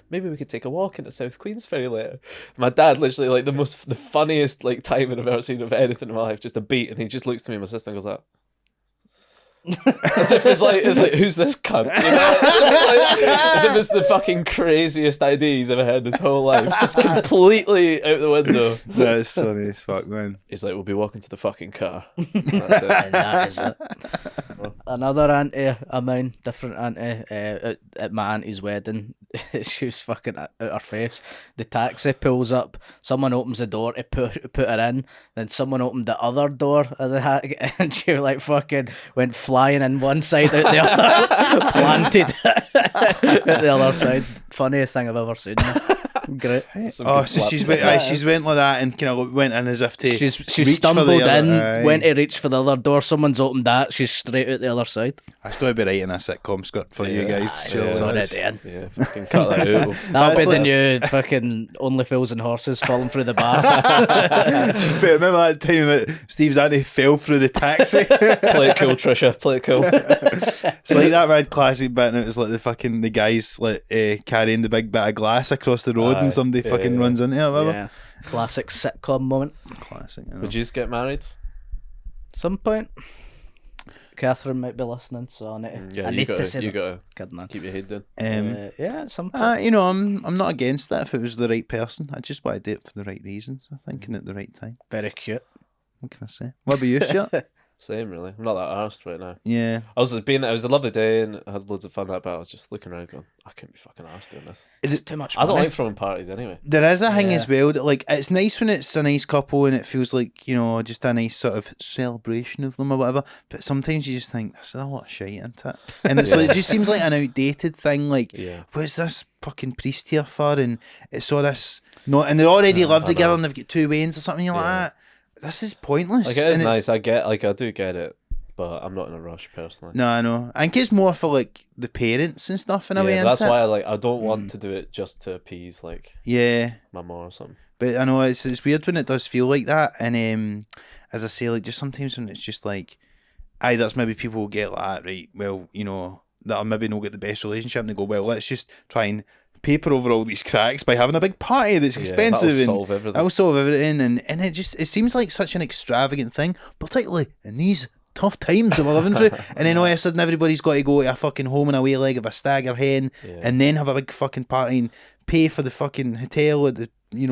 maybe we could take a walk into South Queensferry later. My dad literally like the funniest like timing I've ever seen of anything in my life, just a beat, and he just looks to me and my sister and goes like as if it's like who's this cunt? You know? As if it's the fucking craziest idea he's ever had in his whole life. Just completely out the window. That's funny as fuck, man. He's like, we'll be walking to the fucking car. That's it. And that is it. Another auntie of mine, different auntie, at my auntie's wedding, she was fucking out her face. The taxi pulls up, someone opens the door to put her in, then someone opened the other door of the and she like fucking went flying in one side out the other, planted at the other side. Funniest thing I've ever seen. Great. Some Oh, good so slap she's to went, the back. she's went like that and kind of went in as if to She reach stumbled for the other, in, aye. went to reach for the other door. Someone's opened that. She's straight out the other side. That's got to be right in a sitcom script for you Yeah. guys. Aye, Surely it's it already is. done. Yeah, fucking cut that out. That'll That's be the like- new fucking Only Fools and Horses falling through the bar. Remember that time that Steve's auntie fell through the taxi? Play it cool, Trisha. Play it cool. It's like that mad classic bit, and it was like the guys like carrying the big bit of glass across the road, Aye, and somebody yeah, fucking yeah. runs into it. Or whatever. Yeah, classic sitcom moment. Classic. You know. Would you just get married? Some point, Catherine might be listening, so I need, Yeah, I need to say you that. gotta Kidding on. keep your head down. Yeah, at some point. You know, I'm not against that if it was the right person. I just want to do it for the right reasons. I think, and at the right time. Very cute. What can I say? What about you, Stuart? Same, really. I'm not that arsed right now. Yeah. It was a lovely day and I had loads of fun that, but I was just looking around going, I couldn't be fucking arsed doing this. It's too much I don't money. like throwing parties anyway. There is a thing Yeah. as well that, like, it's nice when it's a nice couple and it feels like, you know, just a nice sort of celebration of them or whatever. But sometimes you just think, there's a lot of shite into it. And it's like, it just seems like an outdated thing. Like, Yeah. what's this fucking priest here for? And it's all this, not, and they already live I together know. and they've got two wains or something. You're like, Yeah. this is pointless. Like, it is And nice. I do get it. but I'm not in a rush personally. No, I know. I think it's more for like the parents and stuff in a way. Yeah, that's isn't it? why I don't want to do it just to appease like Yeah. my mom or something. But I know it's weird when it does feel like that, and as I say, like just sometimes when it's just like, aye, that's maybe people will get like that, right? Well, you know, that'll maybe not get the best relationship, and they go, well, let's just try and paper over all these cracks by having a big party that's expensive that'll and solve everything. that'll solve everything, and it seems like such an extravagant thing, particularly in these tough times that we're living through. And then all of a sudden everybody's got to go to a fucking home and away leg of a stagger hen, and then have a big fucking party and pay for the fucking hotel at the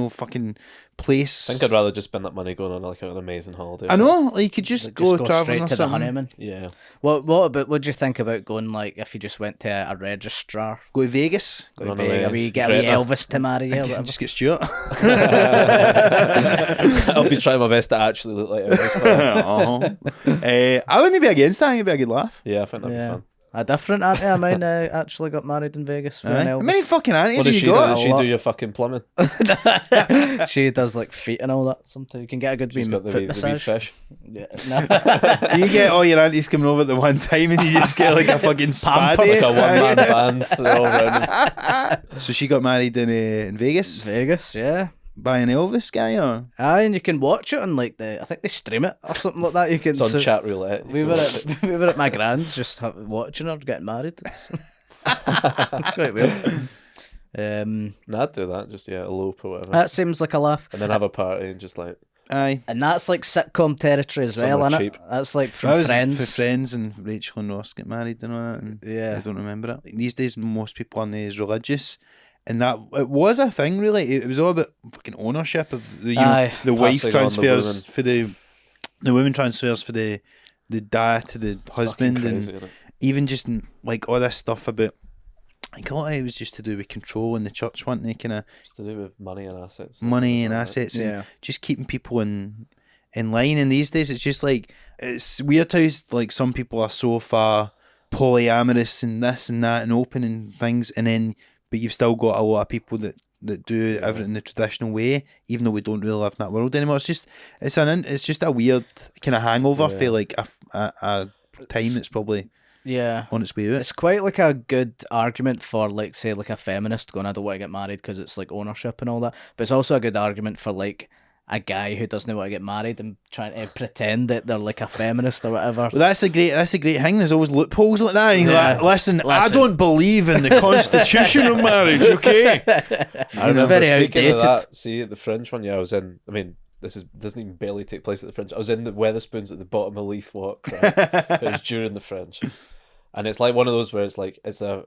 fucking place. I think I'd rather just spend that money going on like an amazing holiday. I know, like you could just go travelling straight or to the something. honeymoon. Yeah. What do you think about going like if you just went to a registrar? Go to Vegas. Go to Run Vegas, away. get a wee Greta. Elvis to marry you or whatever. Just get Stuart. I'll be trying my best to actually look like Elvis. I wouldn't be against that. I think it'd be a good laugh. Yeah, I think that'd be fun. A different auntie of mine actually got married in Vegas with an How Elvis. many fucking aunties What have does you she do? got? Does she do your fucking plumbing? She does like feet and all that. Sometimes you can get a good wee She's got the foot wee massage. fish. Yeah, no. Do you get all your aunties coming over at the one time and you just get like a fucking spa Pampered. day? Like a one-man band. They're all round. So she got married in Vegas Vegas, yeah. by an Elvis guy, or? Aye, and you can watch it on like I think they stream it or something like that. You can. It's on chat roulette. We were at my grand's just watching her getting married. It's quite weird. Nah, I'd do that. Just elope or whatever. That seems like a laugh. And then have a party and just like Aye. And that's like sitcom territory as well, Somewhere isn't cheap. it? That's like from That was Friends. for Friends and Rachel and Ross get married and all that. And Yeah. I don't remember it. Like, these days, most people aren't as religious. And that it was a thing, really. It was all about fucking ownership of the Aye. the wife Passing on the transfers woman. for the women transfers for the dad to the it's husband, fucking and crazy, isn't it? even just like all this stuff about. Like a lot of it was just to do with control in the church, weren't they? Kind of It's to do with money and assets. money and Right? assets, Yeah. and just keeping people in line. And these days, it's just like it's weird how like some people are so far polyamorous and this and that and open and things, and then but you've still got a lot of people that do everything the traditional way, even though we don't really live in that world anymore. It's just it's just a weird kind of hangover for like a time that's probably Yeah. on its way out. It's quite like a good argument for like say like a feminist going, I don't want to get married because it's like ownership and all that. But it's also a good argument for like a guy who doesn't want to get married and trying to pretend that they're like a feminist or whatever. Well, that's a great thing. There's always loopholes like that. And you're Yeah. like, listen, I don't believe in the constitution of marriage. Okay. I remember very speaking outdated. of that. See, at the Fringe one, I was in. I mean, doesn't even barely take place at the Fringe. I was in the Weatherspoons at the bottom of Leaf Walk. Right? It was during the Fringe, and it's like one of those where it's like it's a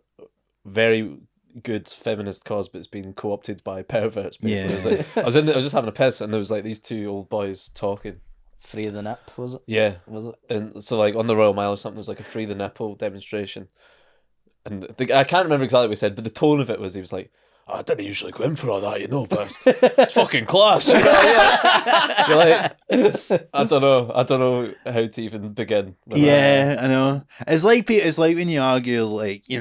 very good feminist cause, but it's been co-opted by perverts. Basically, Yeah. It was like, I was just having a piss, and there was like these two old boys talking. Free the nip, was it? Yeah, Was it? and so like on the Royal Mile or something, there was like a free the nipple demonstration, and I can't remember exactly what he said, but the tone of it was he was like, "Oh, I didn't usually go in for all that, you know, but it's fucking class." You know? You're like, I don't know how to even begin. with that. Yeah, I know. It's like when you argue, like you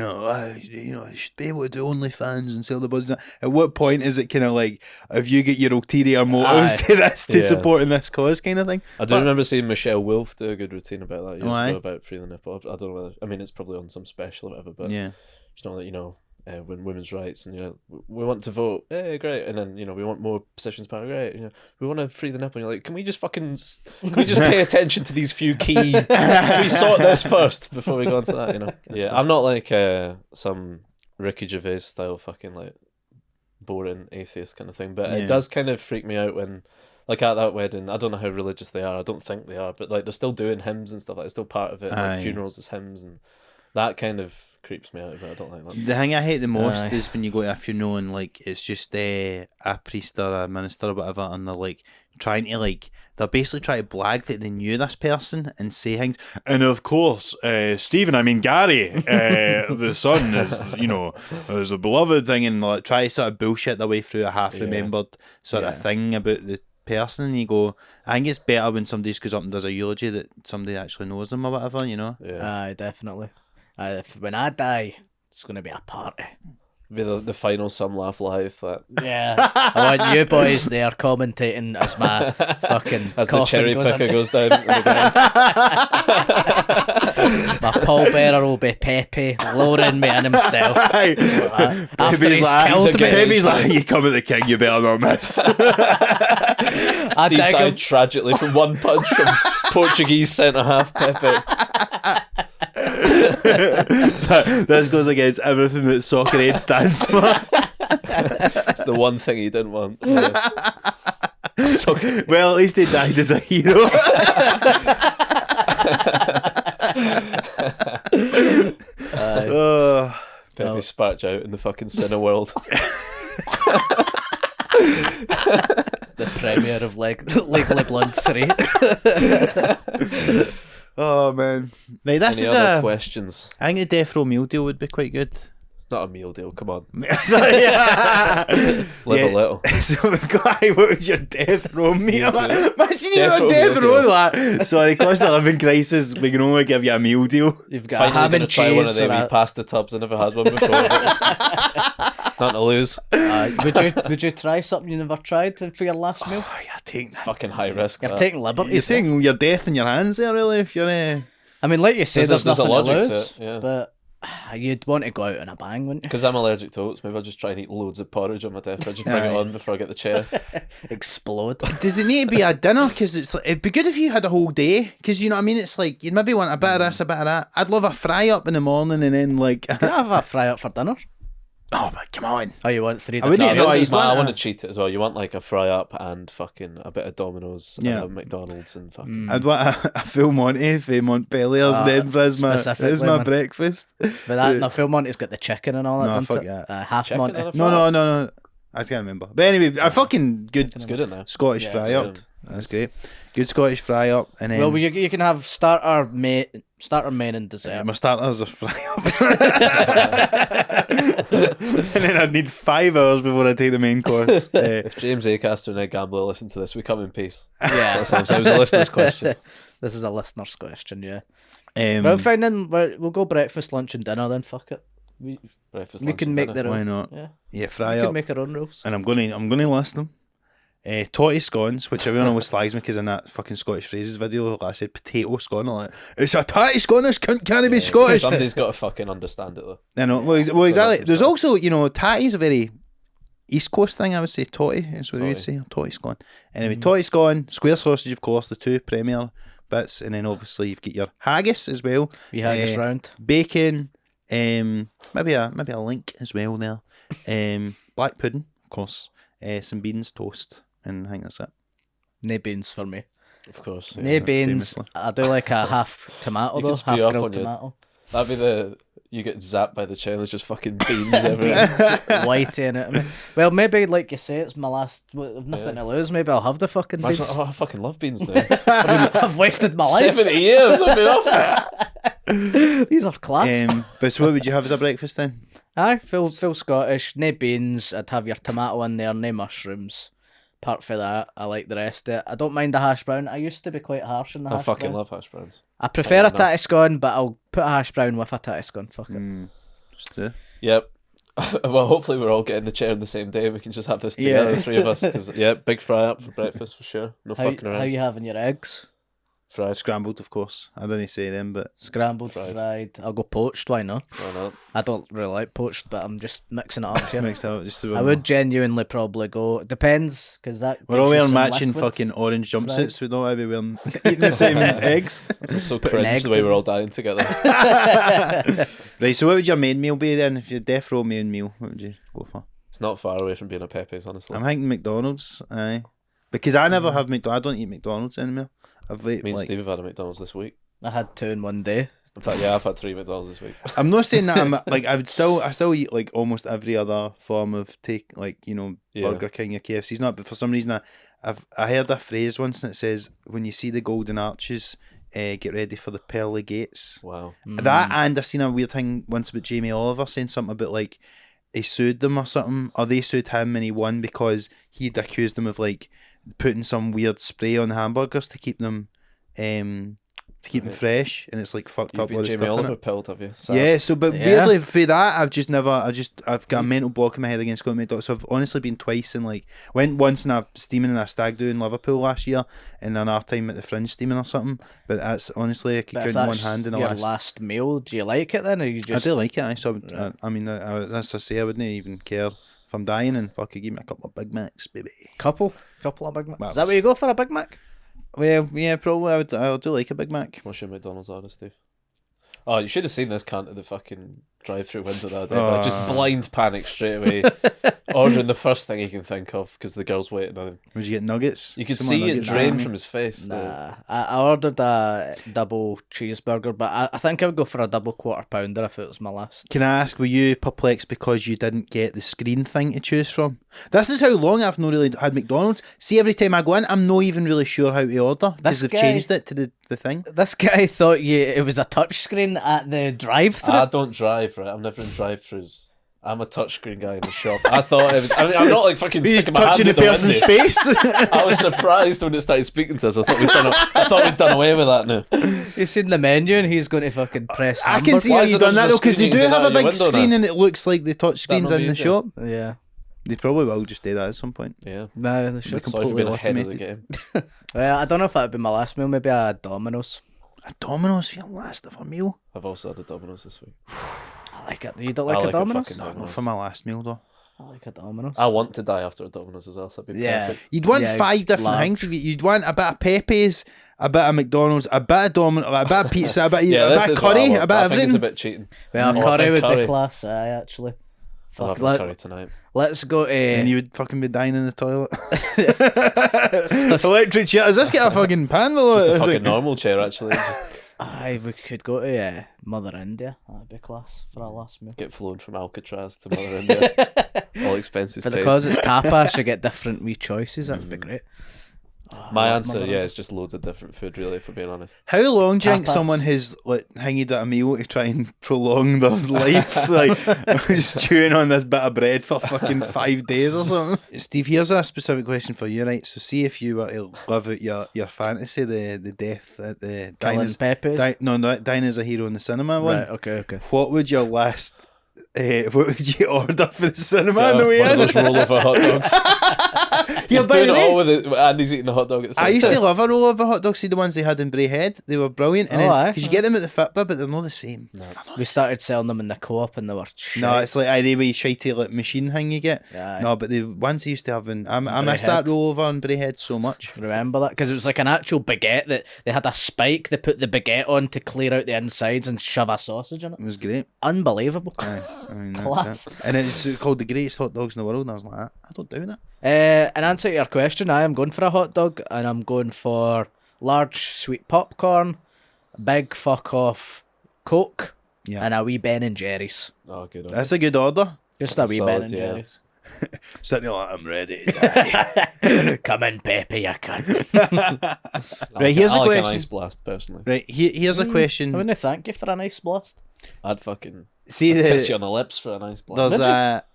should be able to do OnlyFans and sell the bodies. At what point is it kind of like if you get your ulterior motives to this to Yeah. supporting this cause kind of thing? I do remember seeing Michelle Wolf do a good routine about that years aye. ago about free the nipple. I don't know whether, I mean, it's probably on some special or whatever, but Yeah. you know that when women's rights and we want to vote, great, and then we want more positions power, great, we want to free the nipple, and you're like, can we just pay attention to these few key can we sort this first before we go on to that, yeah, I'm not like some Ricky Gervais style fucking like boring atheist kind of thing, but Yeah. it does kind of freak me out when like at that wedding, I don't know how religious they are, I don't think they are, but like they're still doing hymns and stuff, like it's still part of it, Aye. like funerals as hymns, and that kind of creeps me out a bit. I don't like that. The thing I hate the most Aye. is when you go to a funeral and like it's just a priest or a minister or whatever, and they're like trying to they're basically trying to blag that they knew this person and say things. And of course, Stephen, I mean Gary, the son is a beloved thing, and like try to sort of bullshit their way through a half remembered sort of thing about the person. And you go, I think it's better when somebody just goes up and does a eulogy that somebody actually knows them or whatever. Yeah. Aye, definitely. When I die, it's going to be a party. Be the final Some Laugh Live. That. Yeah, I want you boys there commentating as my fucking As the coffin cherry goes picker in. goes down. To the ground. My pallbearer will be Pepe, lowering me in himself. After Pepe's he's like, killed me. Pepe's like, you come at the king, you better not miss. I Steve dig died him. tragically from one punch from Portuguese centre half Pepe. So this goes against everything that Soccer Aid stands for. It's the one thing he didn't want. Yeah. Well, at least he died as a hero. Oh. Pepe sparked out in the fucking cinema world. The premiere of Legally Blonde 3. Oh man, mate, this Any is other a. questions? I think the death row meal deal would be quite good. It's not a meal deal. Come on, Sorry, yeah. live a little. So we've got. What was your death row meal? Meal deal. Imagine you Death on row death meal row. deal. Like, sorry, cost of living crisis. We can only give you a meal deal. You've got Finally ham gonna and try cheese. one of them or wee a- pasta tubs. I never had one before. Nothing to lose. would you try something you never tried for your last meal? Oh, you're taking that. Fucking high risk. You're that. taking You're liberties. taking your death in your hands there, really. If you're. I mean, like you say, There's there's a nothing to logic to lose. it, yeah. But you'd want to go out in a bang, wouldn't you? Because I'm allergic to oats, maybe I'll just try and eat loads of porridge on my deathbed. Just bring it Aye. on before I get the chair. Explode. Does it need to be a dinner? Because it's like, it'd be good if you had a whole day. Because you know what I mean. It's like you'd maybe want a bit of this, a bit of that. I'd love a fry up in the morning and then like. Can I have a fry up for dinner? Oh, but come on. Oh, you want 3 I wouldn't different know, This you'd is my, I want want a- to cheat it as well. You want like a fry up and fucking a bit of Domino's, Yeah. McDonald's and fucking. I'd want a full Monty for Montpellier's in Edinburgh as my specifically, my man. breakfast. But that, no, Phil Monty's got the chicken and all that. No, doesn't fuck it? that. Half Chicken Monty. and a No. I can't remember. But anyway, a fucking good It's good in there. Scottish Yeah, fry it's up. good. That's great. Good Scottish fry up. And then Well, you can have starter, main, and dessert. my starters are fry up. And then I'd need 5 hours before I take the main course. If James Acaster and Ed Gambler listen to this, we come in peace. Yeah. So it was a listener's question. This is a listener's question, yeah. um, Well, fine then. We'll go breakfast, lunch, and dinner then. Fuck it. We Breakfast, we lunch can and make dinner. their why own. not? Yeah, Yeah, we fry can up. make our own rules. And I'm gonna list them. Totty scones, which everyone always slags me because in that fucking Scottish phrases video, I said potato scone. I'm like, it's a tatty scone. This can't be Scottish. Somebody's got to fucking understand it though. I know. Well, exactly. that's There's fine. also, tatty's a very East Coast thing. I would say totty is what we would Totty. say. Totty scone. Anyway, totty scone, square sausage, of course, the 2 premier bits, and then obviously you've got your haggis as well. We haggis round. Bacon, maybe a link as well there. Black pudding, of course. Some beans, toast, and I think that's it. No beans for me. Of course. No beans. famously. I do like a half tomato You though. can spew Half up grilled on your- tomato. That'd be you get zapped by the challenge, just fucking beans everywhere. Whitey in it. I mean, well, maybe like you say, it's my last. I've nothing to lose. Maybe I'll have the fucking beans. Imagine, I fucking love beans now. I've wasted my life. 70 years I've been off. These are class. But so what would you have as a breakfast then? Aye, full Scottish. No beans. I'd have your tomato in there. No mushrooms. Apart for that, I like the rest of it. I don't mind the hash brown. I used to be quite harsh on the I hash fucking brown. love hash browns. I prefer Fair a enough. tatty scone, but I'll put a hash brown with a tatty scone. Fuck it. Just do. Yep. Well, hopefully we're all getting the chair on the same day. We can just have this together, Yeah. the 3 of us. Because big fry up for breakfast for sure. No fucking How around. you having your eggs? Fried. Scrambled, of course. I didn't say them, but Scrambled, Fried. fried. I'll go poached. Why not? Why not? I don't really like poached, but I'm just mixing it up just here. mixed up. Just I would genuinely probably go. It depends, because that. We're all gives you wearing some matching liquid. fucking orange jumpsuits. We don't have to be wearing eating the same eggs. This is so Put an cringe egg the way in. we're all dying together. Right, so what would your main meal be then? If your death row main meal, what would you go for? It's not far away from being a Pepe's, honestly. I'm thinking McDonald's, aye. Because I never have McDonald's. I don't eat McDonald's anymore. I've Me and like, Steve have had a McDonald's this week. I had 2 in one day. In fact, yeah, I've had 3 McDonald's this week. I'm not saying that I'm like I still eat like almost every other form of Yeah. Burger King or KFC's not, but for some reason I heard a phrase once and it says when you see the golden arches, get ready for the pearly gates. Wow. That, and I seen a weird thing once about Jamie Oliver saying something about like he sued them or something, or they sued him and he won because he'd accused them of like putting some weird spray on hamburgers to keep them to keep them fresh, and it's like fucked You've up been with Jamie stuff in Oliver it. pilled, have you? Sad. Yeah, so but weirdly for that I've got a mental block in my head against going to McDonald's. So I've honestly been twice in like went once in a steaming in a stag do in Liverpool last year, and another time at the Fringe steaming or something. But that's honestly I could But count if in one that's hand in the your last. last meal, do you like it then, or you just? I do like it. I mean, as I say, I wouldn't even care if I'm dying and fuck it, give me a couple of Big Macs, baby. Couple of Big Macs. Well, Is that what you go for, a Big Mac? Well, yeah, probably I do like a Big Mac. What's your McDonald's order, Steve? Oh, you should have seen this cunt at the fucking drive-through window the other day. Like, just blind panic straight away, ordering the first thing he can think of because the girl's waiting on him. Would you get nuggets? You could Some see it nuggets? drain from his face. Nah, I ordered a double cheeseburger, but I think I would go for a double quarter pounder if it was my last. Can I ask, were you perplexed because you didn't get the screen thing to choose from? This is how long I've not really had McDonald's. See, every time I go in, I'm not even really sure how to order because they've changed it to the thing. This guy thought it was a touch screen at the drive-thru. I don't drive, right? I'm never in drive-thrus. I'm a touchscreen guy in the shop. I thought it was. I mean, I'm not like fucking He's sticking my hand touching in the the person's window. face. I was surprised when it started speaking to us. I thought we'd done away with that now. He's seen the menu and he's going to fucking press. I can hamburger. see Why how is you've it done not that just though, because a they screen do you can have a do out big your window screen now? and it looks like the touch screens not in the easy? shop. Yeah. They probably will just do that at some point. Yeah. No, they should. Sorry for completely being ahead of the automated. game. Well, I don't know if that would be my last meal. Maybe a Domino's. A Domino's for your last of a meal? I've also had a Domino's this week. I like it. You don't I like a like a Domino's? fucking No, not Domino's. for my last meal though. I like a Domino's. I want to die after a Domino's as well, so that'd be Yeah. perfect. You'd want Yeah, 5 different large. things. You'd want a bit of Pepe's, a bit of McDonald's, a bit of Domino's, a bit of pizza, a bit, Yeah, a this bit of is what I curry, want, a bit but I of think it's a everything. bit cheating. Well, Oh, curry would curry. be class. Actually. I'll Fuck, have my curry tonight. let's go to. And you would fucking be dying in the toilet. Electric chair. Has this got a fucking pan below Just it? a Is fucking it- normal chair, actually. Just We could go to Mother India. That'd be class for our last meal. get flown from Alcatraz to Mother India. All expenses But paid. because it's tapas, you get different wee choices. That'd be great. My love answer, Mother yeah, is just loads of different food, really, if we're being honest. How long do you think Tapas. someone has like hanged at a meal to try and prolong their life? Like just chewing on this bit of bread for fucking 5 days or something. Steve, here's a specific question for you, right? So see if you were to live out your fantasy, the death at the Killing Pepe. Dying as a hero in the cinema one. Right. Okay. What would your last what would you order for the cinema on the way One of in? those rollover hot dogs. Yeah, He's by doing the it way, all with it. Andy's eating a hot dog at the same I used time. to love a roll of the hot dogs. See the ones they had in Braehead? They were brilliant. And Oh, aye. because you get them at the Fitbit, but they're not the same. We started selling them in the co-op and they were shit. No, it's like the wee shitey like machine thing you get. Aye. No, but the ones they used to have in I missed that Braehead. rollover in Braehead so much. Remember that? Because it was like an actual baguette that they had a spike. They put the baguette on to clear out the insides and shove a sausage in it. It was great. Unbelievable. Aye, I mean, Class. that's it. And it's called the greatest hot dogs in the world. And I was like, I don't do that. In answer to your question, I am going for a hot dog and I'm going for large sweet popcorn, big fuck off Coke, Yeah. and a wee Ben and Jerry's. Oh, good. That's a good order. Just a wee Ben Solid, and yeah. Jerry's. Sitting there like, I'm ready to die. Come in, Pepe, you cunt. Right, here's I a like question. an ice blast, personally. Right, here's a I question. wouldn't thank you for a nice blast. I'd fucking See kiss you the on the lips for an ice blast.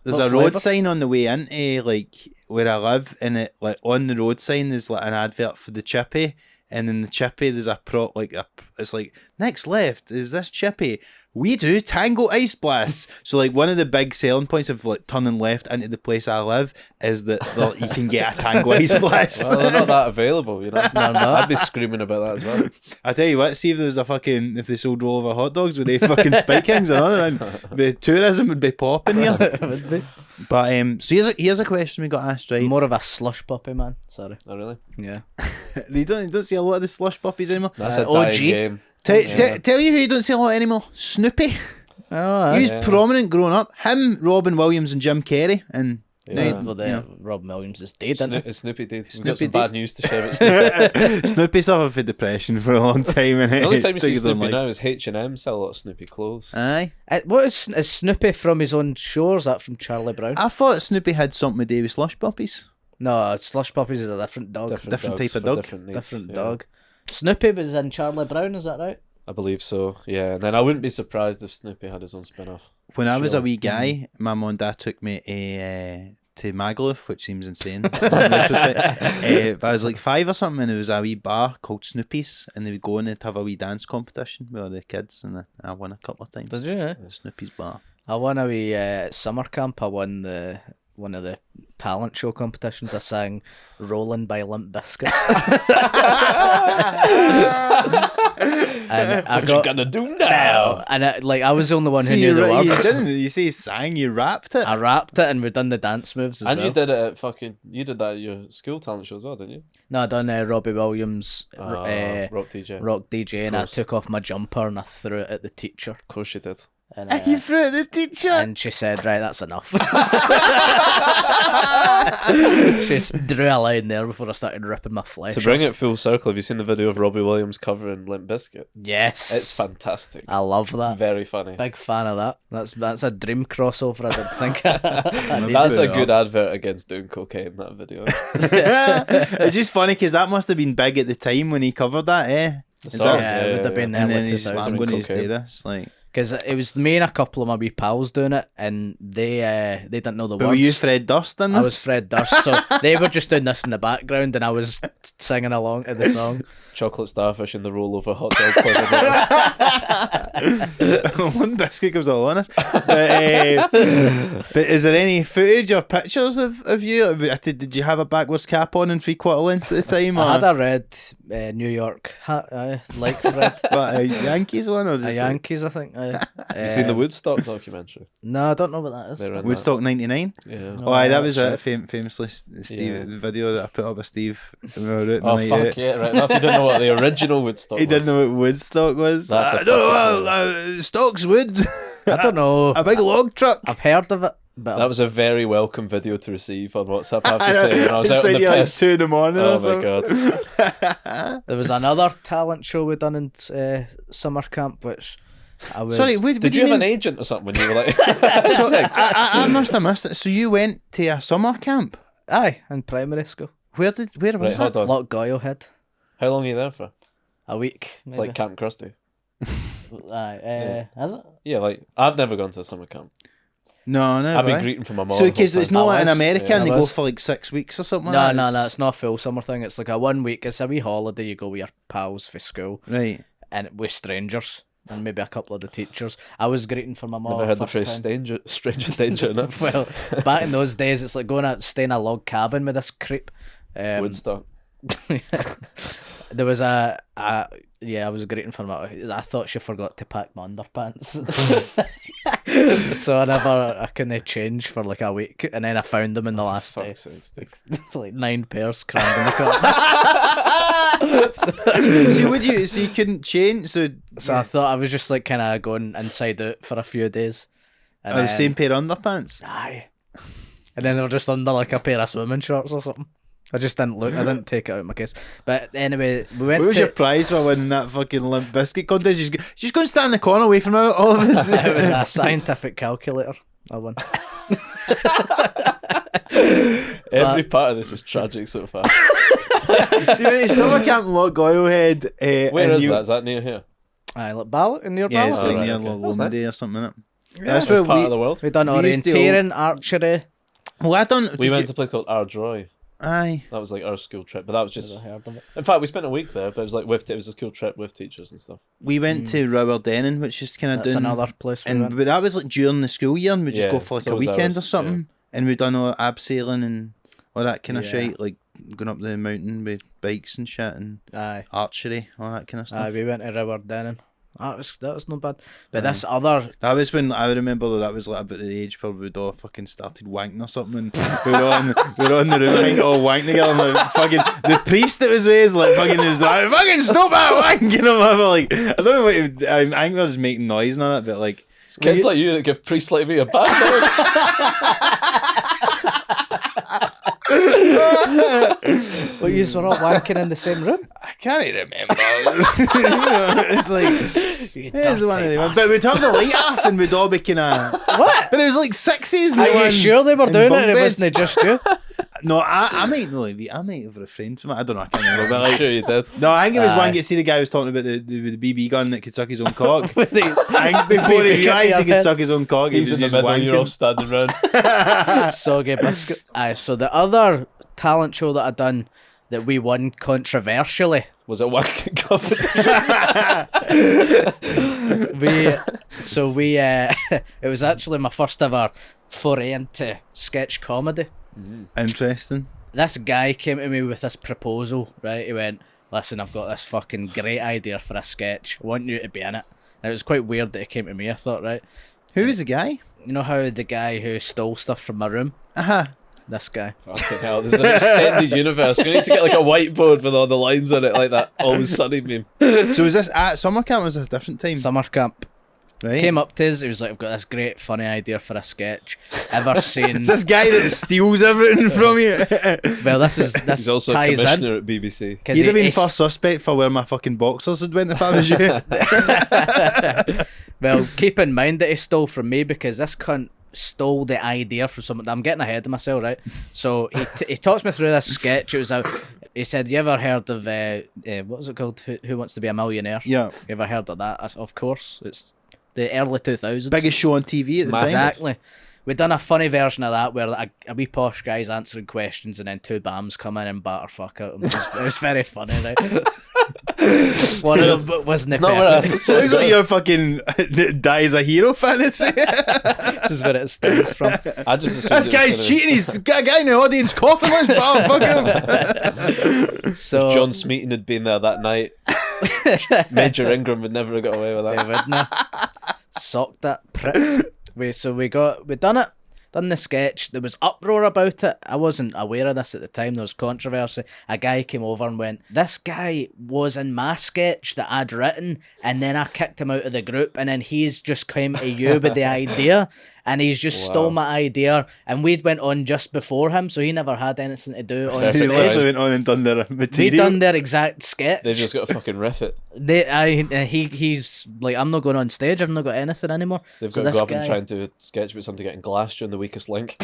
there's What a road flavour? sign on the way into like where I live, and it like on the road sign there's like an advert for the chippy, and in the chippy there's a it's like next left is this chippy. We do Tango Ice Blasts. So like one of the big selling points of like turning left into the place I live is that you can get a Tango Ice Blast. Well, they're not that available, you know. No. I'd be screaming about that as well. I tell you what, see if there was if they sold roll over hot dogs with they fucking Spike Kings or another one, the tourism would be popping here. It would be. But so here's a question we got asked, right? More of a slush puppy, man. Sorry. Oh, really? Yeah. You don't see a lot of the slush puppies anymore. That's a OG. dying game. Tell you who you don't see a lot anymore. Snoopy. Oh, He was Yeah. prominent growing up. Him, Robin Williams, and Jim Carrey, and Yeah. well, Rob Williams is dead, isn't he? Snoopy did. We've Snoopy got some did. bad news to share about Snoopy. Snoopy suffered from depression for a long time. And The only time you see Snoopy now is H&M sell a lot of Snoopy clothes. Aye, What is Snoopy from his own show, or is that from Charlie Brown? I thought Snoopy had something to do with slush puppies. No, Slush Puppies is a different dog. Different dogs type of for dog. Different, needs, Different yeah. dog. Snoopy was in Charlie Brown, is that right? I believe so, yeah. And then I wouldn't be surprised if Snoopy had his own spin-off. When I was a Sure. wee guy, my mum and dad took me to Magaluf, which seems insane. But I was like 5 or something, and there was a wee bar called Snoopy's, and they would go in and have a wee dance competition with all the kids, and I won a couple of times. Did you? Eh? Snoopy's bar. I won a wee summer camp. I won one of the talent show competitions. I sang "Rolling" by Limp Bizkit. And What you gonna do now? And I was the only one who knew the words. You didn't. You say sang. You rapped it. I rapped it, and we done the dance moves as And well. you did it at you did that at your school talent show as well, didn't you? No, I done Robbie Williams, Rock DJ. Rock DJ, and I took off my jumper and I threw it at the teacher. Of course you did. And, You threw it at the teacher. and she said, "Right, that's enough." She drew a line there before I started ripping my flesh. To bring off. it full circle, have you seen the video of Robbie Williams covering Limp Bizkit? Yes, It's fantastic. I love that. Very funny. Big fan of that. That's a dream crossover. I didn't think. I needed. That's a good advert against doing cocaine, that video. It's just funny because that must have been big at the time when he covered that, eh? The Is song, that- Yeah, it would have been And then early he's just like, I'm 2000s. going to just do Cocaine. this. Like, Because it was me and a couple of my wee pals doing it, and they didn't know the but words. were you Fred Durst in I this? was Fred Durst, so they were just doing this in the background, and I was singing along to the song. Chocolate starfish in the rollover hot dog pudding. One biscuit goes all on us. But is there any footage or pictures of you? Did you have a backwards cap on and 3/4 lengths at the time? I Or had a red New York hat, like Fred. what, a Yankees one or A just Yankees, I think. You seen the Woodstock documentary? No, I don't know what that is. They're in Woodstock '99? Yeah. Oh, aye, that was that's famously Steve Yeah. the video that I put up with Steve. when we were out on Oh the night fuck out. yeah! Right enough, you didn't know what the original Woodstock. He was. didn't know what Woodstock was. That's a I don't know. fucking Stock's wood. I don't know. A big log truck. I've heard of it, but That was a very welcome video to receive on WhatsApp. I have to say, when I was It's out in like the like piss. 2 a.m. or Oh my something. god! there was another talent show we done in summer camp, which I was. Sorry, what Did do you have mean? an agent or something when you were like? So, I must have missed it. So you went to a summer camp? Aye, in primary school. Where was Right, it? hold on. Loch Goyle head. How long are you there for? A week. It's like Camp Krusty. Aye, is it? Yeah, like I've never gone to a summer camp. No, no. I've been right. greeting for my mom. So the whole because it's time. not I in was, America yeah, and they I go was. for like 6 weeks or something. No, like no, that. no, it's not a full summer thing. It's like a 1 week. It's a wee holiday. You go with your pals for school Right. and with strangers and maybe a couple of the teachers. I was greeting for my mom. Never heard the first phrase time. stranger danger in it. Well, back in those days, it's like going out staying in a log cabin with this creep. Woodstock. There was I was greeting for my. I thought she forgot to pack my underpants, so I couldn't change for like a week, and then I found them in the last day. Fuck's sake, Steve. Like 9 pairs crammed in the car. So you couldn't change. So I thought I was just like kind of going inside out for a few days. And the same pair of underpants. Aye. And then they were just under like a pair of swimming shorts or something. I just didn't look. I didn't take it out of my case. But anyway, we went What was to... your prize for winning that fucking Limp Biscuit contest? Just go and stand in the corner away from all of us. It was a scientific calculator. I won. Every part of this is tragic so far. See, when it's summer camp in Loch Goyle Head. Where is that? Is that near here? Aye, like Ballot in your Yeah, it's Ballot. like right, near okay. London That's nice. or something, innit? Yeah. That's Which where part of the world? We done We used to orienteering, archery. Well, I done. We did went you- to a place called Ardroy. Aye. That was like our school trip, but that was just. Never heard of it. In fact, we spent a week there, but it was like it was a school trip with teachers and stuff. We went to Rower Dennon, which is kind of That's doing. another place we went. But that was like during the school year, and we just Yeah, go for like so a was weekend ours, or something. And we done all abseiling and all that kind of Yeah. shit, like going up the mountain with bikes and shit and Aye. archery, all that kind of stuff. Aye, we went to River Dennon. That was not bad. But this other... That was when I remember that was like about the age probably we'd all fucking started wanking or something, and we were on the room, I think, all wanking together. And like, fucking the priest that was raised like fucking was like fucking stop that wanking. I'm like I don't know what I think they were just making noise and all that, but like It's kids like you that give priests like me a bad name. Well, you were all wanking in the same room? I can't remember. You know, it's like it's one of them. But we'd have the light off and we'd all be kind of What? But it was like 60s. Are you sure they were doing it? It beds. wasn't just you? No, I might not have. I might have refrained from it. I don't know. I can't remember. But like, Sure you did. no, I think it was one. You see the guy was talking about the BB gun that could suck his own cock. I think before he realised he could suck his own cock, He's he was in the just middle, you're all wanking. standing round. Soggy biscuit. Aye, so the other talent show that I done that we won controversially. Was it wanking competition? It was actually my first ever foray into sketch comedy. Interesting. This guy came to me with this proposal, right? He went, listen, I've got this fucking great idea for a sketch. I want you to be in it. And it was quite weird that he came to me, I thought, right? Who was the guy? You know how the guy who stole stuff from my room? This guy. Fucking hell, there's an extended universe. We need to get like a whiteboard with all the lines on it, like that Always Sunny meme. So was this at summer camp? Or was it a different time? Summer camp. Right. Came up to us, he was like, I've got this great funny idea for a sketch. Ever seen... It's this guy that steals everything from you. Well, this He's also a ties commissioner at BBC. 'Cause You'd have been he's- first suspect for where my fucking boxers had went if I was you. Well, keep in mind that he stole from me because this cunt stole the idea from someone. I'm getting ahead of myself, right? So he talks me through this sketch. It was he said, "You ever heard of what was it called? Who Wants to Be a Millionaire?" Yeah. You ever heard of that? Of course, it's the early 2000s. Biggest show on TV at the time. Exactly. We done a funny version of that where a wee posh guy's answering questions and then two bams come in and batter fuck out him. It was very funny, right? One of them wasn't It's not what I thought. Sounds like your fucking die as a hero fantasy. This is where it stems from. I just assumed This guy's cheating. He's got a guy in the audience coughing. Let's batter fuck him. So John Smeaton had been there that night. Major Ingram would never have got away with that. They wouldn't. Socked that prick. We done it. Done the sketch. There was uproar about it. I wasn't aware of this at the time. There was controversy. A guy came over and went, "This guy was in my sketch that I'd written, and then I kicked him out of the group, and then he's just came to you with the idea, and he's just stole my idea, and we'd went on just before him, so he never had anything to do on He stage. literally went on and done their We material. done their exact sketch. They've just got to fucking riff it. He's like, I'm not going on stage. I've not got anything anymore. They've So got to this go up and guy- try and do a sketch about somebody getting glass during the weakest link.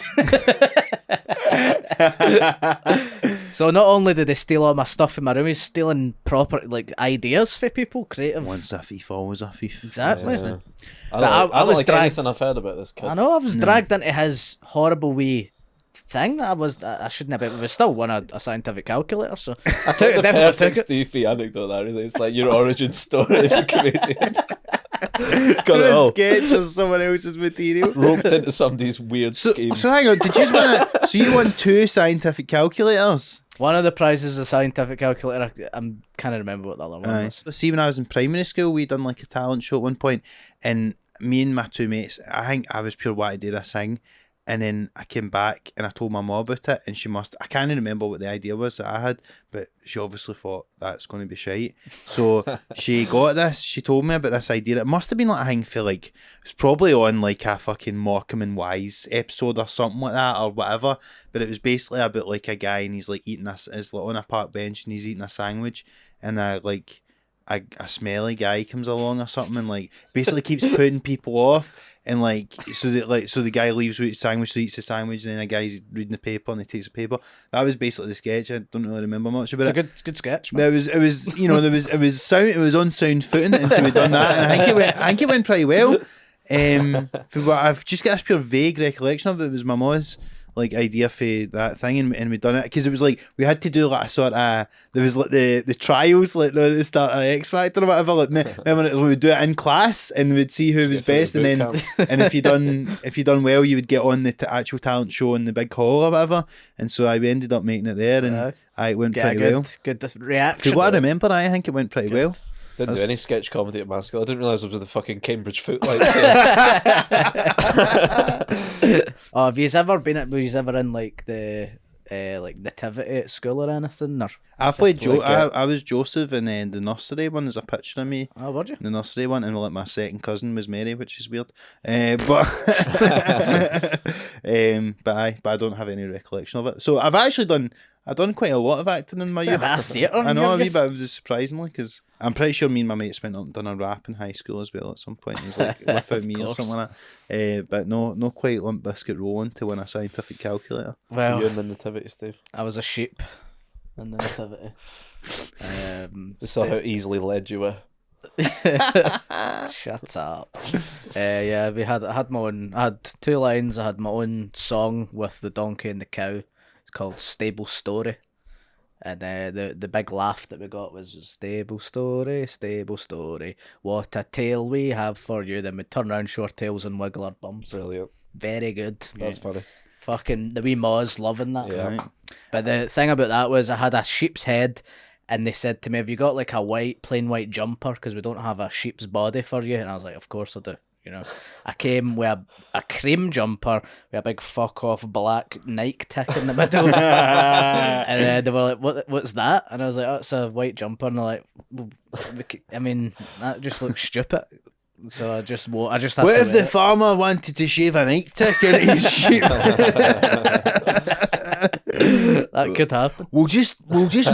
So not only did they steal all my stuff in my room, he's stealing proper ideas for people, creative. Once a thief, always a thief. Exactly. Yeah. I But don't, I I don't was like dragged- anything I've heard about this kid. I know I was dragged into his horrible wee thing that I shouldn't have been. We still won a scientific calculator, so I took, The definitely perfect took it. Steve B anecdote, that really. It's like your origin story as a comedian. It's got Do it a all. sketch for someone else's material. Roped into somebody's weird scheme. So hang on, did you just win it? So you won 2 scientific calculators? One of the prizes is a scientific calculator. I'm can't remember what the other one was. See, when I was in primary school, we done like a talent show at one point, and me and my 2 mates, I think I was pure wanting to do this thing, and then I came back and I told my mum about it, and I can't even remember what the idea was that I had, but she obviously thought that's going to be shite. So she got this, she told me about this idea. It must have been like a thing for like, it's probably on like a fucking Morecambe and Wise episode or something like that or whatever, but it was basically about like a guy and he's like eating he's like on a park bench and he's eating a sandwich, and a smelly guy comes along or something and like basically keeps putting people off, and so the guy leaves with his sandwich, so he eats the sandwich, and then a guy's reading the paper and he takes the paper. That was basically the sketch. I don't really remember much about It's it. a good sketch, But man. it was it was on sound footing, and so we done that, and I think it went pretty well. For what I've just got a pure vague recollection of it. It was my mum's like idea for that thing, and we done it because it was like we had to do like a sort of, there was like the trials like the start of X Factor or whatever, like remember we would do it in class and we'd see who was for the best, and boot then camp. and if you done well you would get on the actual talent show in the big hall or whatever, and so we ended up making it there, and it went Yeah, pretty well. good reaction. For what I remember, I think it went pretty well. Didn't do any sketch comedy at my school. I didn't realise I was with the fucking Cambridge Footlights. Oh, have you ever in like the like nativity at school or anything? Or I played Like, I was Joseph in the nursery one. There's a picture of me. oh, were you? The nursery one, and like my second cousin was Mary, which is weird. But I don't have any recollection of it. So I've actually done I done quite a lot of acting in my Bit youth. of a theatre I in know your a wee youth. bit of it, surprisingly, because I'm pretty sure me and my mates went up and done a rap in high school as well at some point. It was like without me or course. something like that. But no quite Limp Bizkit rolling to win a scientific calculator. Well, You in the nativity, Steve. I was a sheep in the nativity. We saw how easily led you were. Shut up. Yeah, I had 2 lines. I had my own song with the donkey and the cow. It's called Stable Story. And the big laugh that we got was stable story, what a tale we have for you. Then we turn around, show our tails and wiggle our bums. Brilliant. Very good. That's funny. Fucking the wee maws loving that. Yeah. Right. But the thing about that was I had a sheep's head, and they said to me, "Have you got like a plain white jumper? Because we don't have a sheep's body for you." And I was like, "Of course I do." You know, I came with a cream jumper with a big fuck off black Nike tick in the middle, and they were like, "What's that?" And I was like, "Oh, it's a white jumper." And they're like, well, "I mean, that just looks stupid." So I just had What to if the wear it. farmer wanted to shave a Nike tick in his sheep? That could happen. We'll just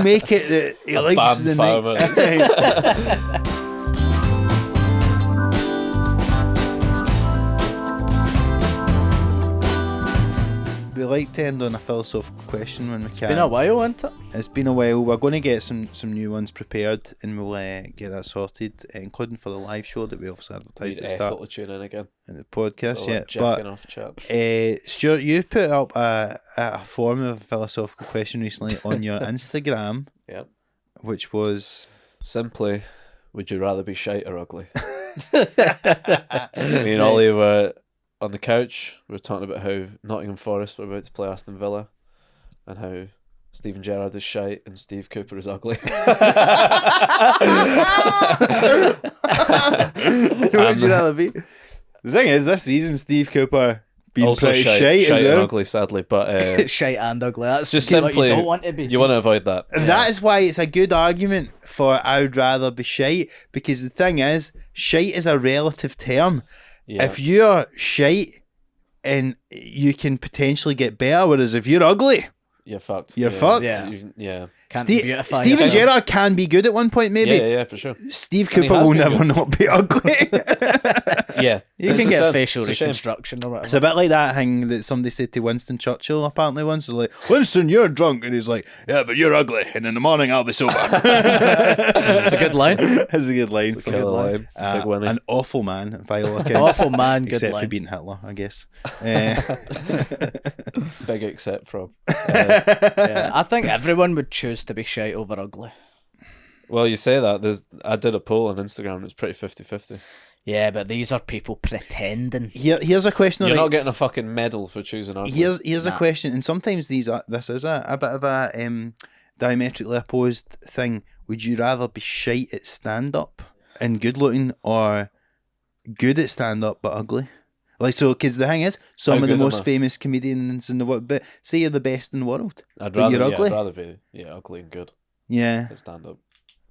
make it that he likes band the farmer. Nike. We like to end on a philosophical question when we can. Been a while, hasn't it? It's been a while. We're going to get some new ones prepared, and we'll get that sorted, including for the live show that we obviously advertised at the Ethel start to tune in again. in the podcast. So, Yeah, jacking but off chat. Stuart, you put up a form of a philosophical question recently on your Instagram, Yep. which was Simply, would you rather be shite or ugly? Me and Ollie were on the couch. We were talking about how Nottingham Forest were about to play Aston Villa, and how Steven Gerrard is shite and Steve Cooper is ugly. Who would you rather be? The thing is, this season Steve Cooper been Also pretty shite shite as and well. ugly, sadly. But It's shite and ugly. That's just what simply, you don't want to be. you want to avoid that. That is why it's a good argument for I would rather be shite, because the thing is, shite is a relative term. Yeah. If you're shite, and you can potentially get better, whereas if you're ugly, You're fucked. You're yeah. fucked. Yeah. Yeah. Can't Steve, beautify Steven yourself. Gerrard can be good at one point, maybe. Yeah, for sure. Steve And he Cooper has will been never not be ugly. Yeah. You It's can a get shame. facial It's a shame. reconstruction or whatever. It's a bit like that thing that somebody said to Winston Churchill apparently once. They're like, Winston, you're drunk. And he's like, yeah, but you're ugly. And in the morning, I'll be sober. It's a good line. That's a good line. It's a killer line. Big winning. An awful man, by all accounts. Awful man, good Except for line. being Hitler, I guess. Big except from. Yeah, I think everyone would choose to be shite over ugly. Well, you say that. I did a poll on Instagram and it's pretty 50-50. Yeah, but these are people pretending. Here's a question. You're not alright, getting a fucking medal for choosing ugly. Here's a Nah. question, and sometimes this is a bit of a diametrically opposed thing. Would you rather be shite at stand up and good looking, or good at stand up but ugly? Like, so, because the thing is, some How of the good am most I? famous comedians in the world, but say you're the best in the world, I'd but rather, you're ugly. I'd rather be ugly and good Yeah. at stand up.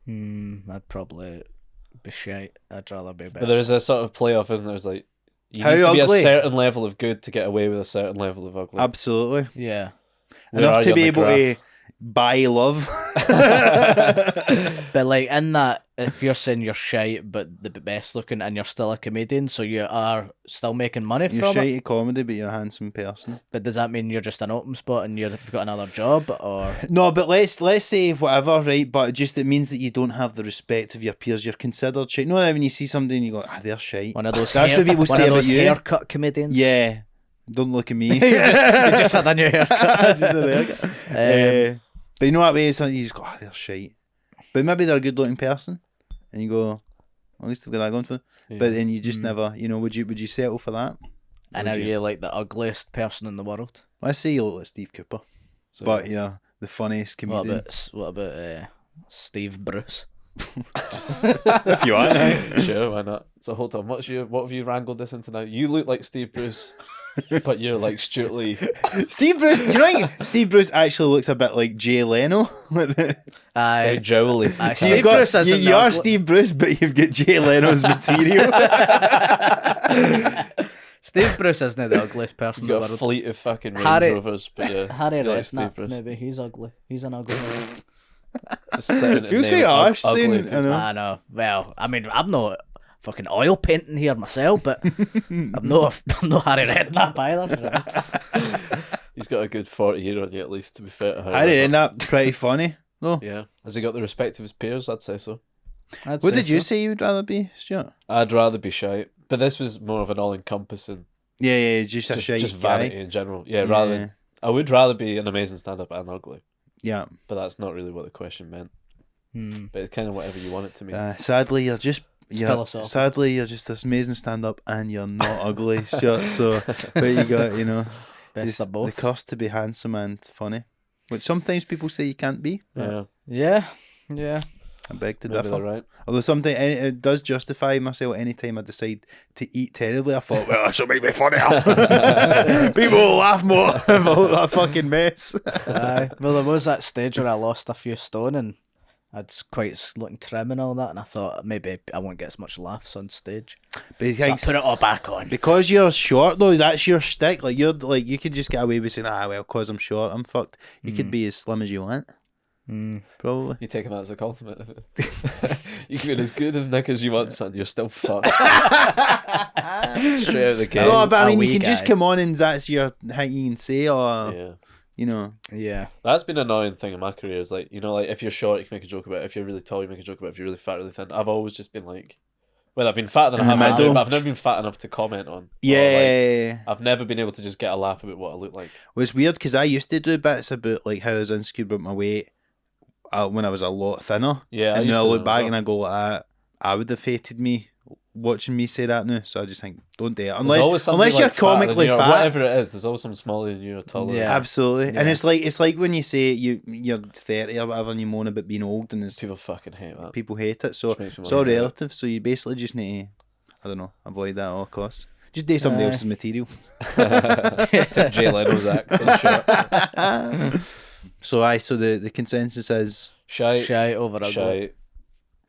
I'd probably be shite. I'd rather be better. But there is a sort of playoff, isn't there? It's like you How need to be ugly? a certain level of good to get away with a certain level of ugly. Absolutely. Yeah. Where Enough are to you be on the able graph? to buy love. But like in that, if you're saying you're shite but the best looking and you're still a comedian, so you are still making money You're from shite it. at comedy, but you're a handsome person. But does that mean you're just an open spot and you've got another job, or No, but let's say whatever, right? But just it means that you don't have the respect of your peers. You're considered shite. You know, when you see somebody and you go, they're shite. one of those That's what people one say of about those you. haircut comedians? Yeah, don't look at me. you just had a new haircut. Just a haircut. But you know what way? You just go, they're shite. But maybe they're a good looking person, and you go, at least they've got that going for them. Yeah. But then you just never, would you settle for that? And are you like the ugliest person in the world? Let's say you look like Steve Cooper, So, but yes. yeah, the funniest What comedian. about Steve Bruce? If you want, now. Sure, why not? So hold on, what have you wrangled this into now? You look like Steve Bruce, but you're like Stuart Lee. Steve Bruce. Do you know Steve Bruce actually looks a bit like Jay Leno? Very jowly. Steve You've got, Bruce isn't you are ugly. Steve Bruce, but you've got Jay Leno's material. Steve Bruce isn't the ugliest person You in the got a world. fleet of fucking Range Harry- Rovers, but yeah, Harry you like Steve Redknapp, Bruce. maybe he's ugly. He's an ugly. Just sitting and Feels naming quite harsh ugly saying, people. I know. I know. Well, I mean, I'm not fucking oil painting here myself, but I'm not Harry Redknapp either. He's got a good 40 year on you at least, to be fair to Harry. Harry Redknapp. Redknapp, pretty funny though. Yeah. Has he got the respect of his peers? I'd say so. What did you say you would rather be, Stuart? I'd rather be shite. But this was more of an all-encompassing, Yeah, just a shite just guy. vanity in general. Yeah, rather than... I would rather be an amazing stand-up and ugly. Yeah. But that's not really what the question meant. But it's kind of whatever you want it to mean. Sadly, you're just... philosophical. Sadly, you're just this amazing stand-up and you're not ugly, Stuart. So, but you got, Best of both. the cost to be handsome and funny, which sometimes people say you can't be. Yeah, Yeah. I beg to maybe differ. they're right. Although something it does justify myself anytime I decide to eat terribly. I thought, well, this will make me funnier. People will laugh more about that fucking mess. Aye. Well, there was that stage where I lost a few stone and I'd quite looking trim and all that, and I thought maybe I won't get as much laughs on stage. But So I put it all back on. because you're short though, that's your stick. Like you could just get away with saying, well, cause I'm short, I'm fucked. You could be as slim as you want. Probably. You're taking that as a compliment. You can be as good as Nick as you want, son. You're still fucked. Straight out the gate. No, but I a mean, you wee can just guy. come on and that's your thing you can say, or Yeah. Yeah. That's been an annoying thing in my career. Is like, like if you're short, you can make a joke about it. If you're really tall, you make a joke about it. If you're really fat, really thin. I've always just been like, well, I've been fatter than I In the have, middle. but I've never been fat enough to comment on. Or, yeah. I've never been able to just get a laugh about what I look like. Well, it's weird because I used to do bits about like how I was insecure about my weight when I was a lot thinner. Yeah, I and used now I to look as back well. and I go, I would have hated me watching me say that now. So I just think, don't do it unless you're comically or fat. whatever it is. There's always some smaller than you or taller. Yeah. Absolutely, and Yeah. it's like when you say you're 30 or whatever, and you moan about being old, and People fucking hate that. people hate it. So Which makes me it's wanna all do it. relative. So you basically just need to, I don't know, avoid that at all costs. Just do somebody Aye. else's material. Jay Leno's act. In short. So the consensus is Shite. Shy over ugly. Shite.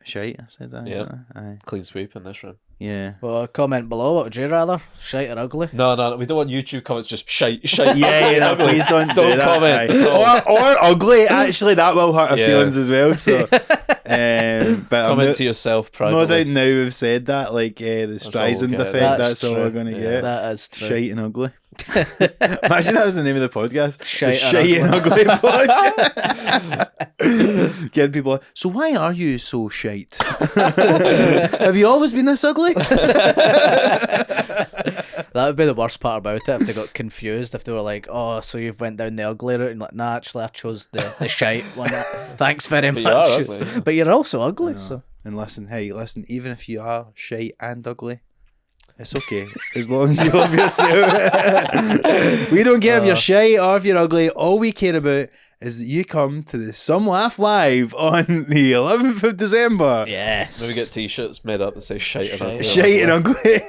shite. I said that. Yeah. didn't I? Aye. Clean sweep in this room. Yeah. Well, comment below. What would you rather? Shite or ugly? No, we don't want YouTube comments. Just shite. Yeah, please don't do that. comment aye. at all. Or ugly. Actually, that will hurt our Yeah. feelings as well. So, but Comment to yourself no privately. doubt now we've said that, like the all we'll Streisand get. effect. That's all true. we're gonna Yeah. get. That is true. Shite and ugly. Imagine that was the name of the podcast. Shite The and Shite and Ugly podcast. Getting people like, so why are you so shite? Have you always been this ugly? That would be the worst part about it if they got confused. If they were like, "Oh, so you've went down the ugly route," and like, "Nah, actually, I chose the shite one." Thanks very But much. you are ugly. But you're also ugly. So And listen, even if you are shite and ugly, it's okay as long as you love yourself. We don't care if you're shite or if you're ugly. All we care about is that you come to the Some Laugh Live on the 11th of December. yes. Maybe get t-shirts made up that say shite and ugly. Shite and ugly. If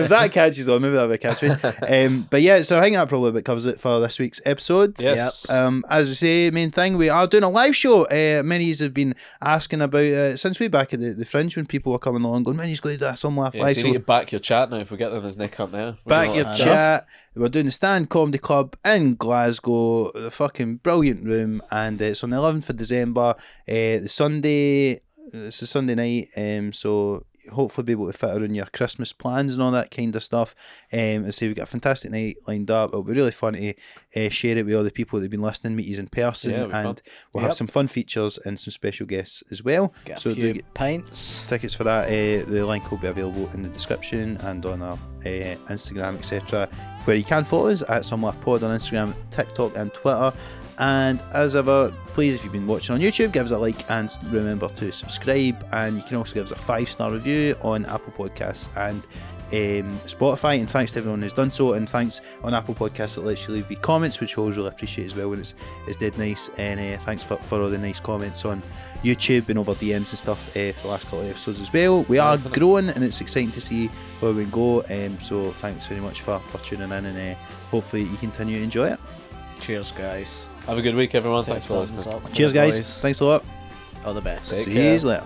that catches on, maybe that'll be a catchphrase. But yeah, so I think that probably about covers it for this week's episode. Yes. As we say, main thing, we are doing a live show. Many of you have been asking about since we back at the Fringe when people were coming along going, man, he's going to do a Some Laugh Yeah, Live. so you need to back your chat now if we get them as Nick up there. We're Back doing your a lot of chat. We're doing the Stand Comedy Club in Glasgow, the fucking brilliant room, and it's on the 11th of December. The Sunday, it's a Sunday night, so hopefully be able to fit around your Christmas plans and all that kind of stuff. I say we've got a fantastic night lined up. It'll be really fun to share it with all the people that have been listening, meet you in person, Yeah, it'll be and fun. we'll have some fun features and some special guests as well. Get a So do few get pints. tickets for that. The link will be available in the description and on our Instagram, etc., where you can follow us at Some Laugh Pod on Instagram, TikTok and Twitter. And as ever, please, if you've been watching on YouTube, give us a like and remember to subscribe. And you can also give us a 5-star review on Apple Podcasts and Spotify. And thanks to everyone who's done so. And thanks on Apple Podcasts, it lets you leave comments, which we always really appreciate as well when it's dead nice. And thanks for all the nice comments on YouTube and over DMs and stuff for the last couple of episodes as well. We are Excellent. growing and it's exciting to see where we go. So thanks very much for tuning in, and hopefully you continue to enjoy it. Cheers, guys. Have a good week, everyone. Take Thanks for buttons listening. up for Cheers, the guys. boys. Thanks a lot. All the best. Take See care. you later.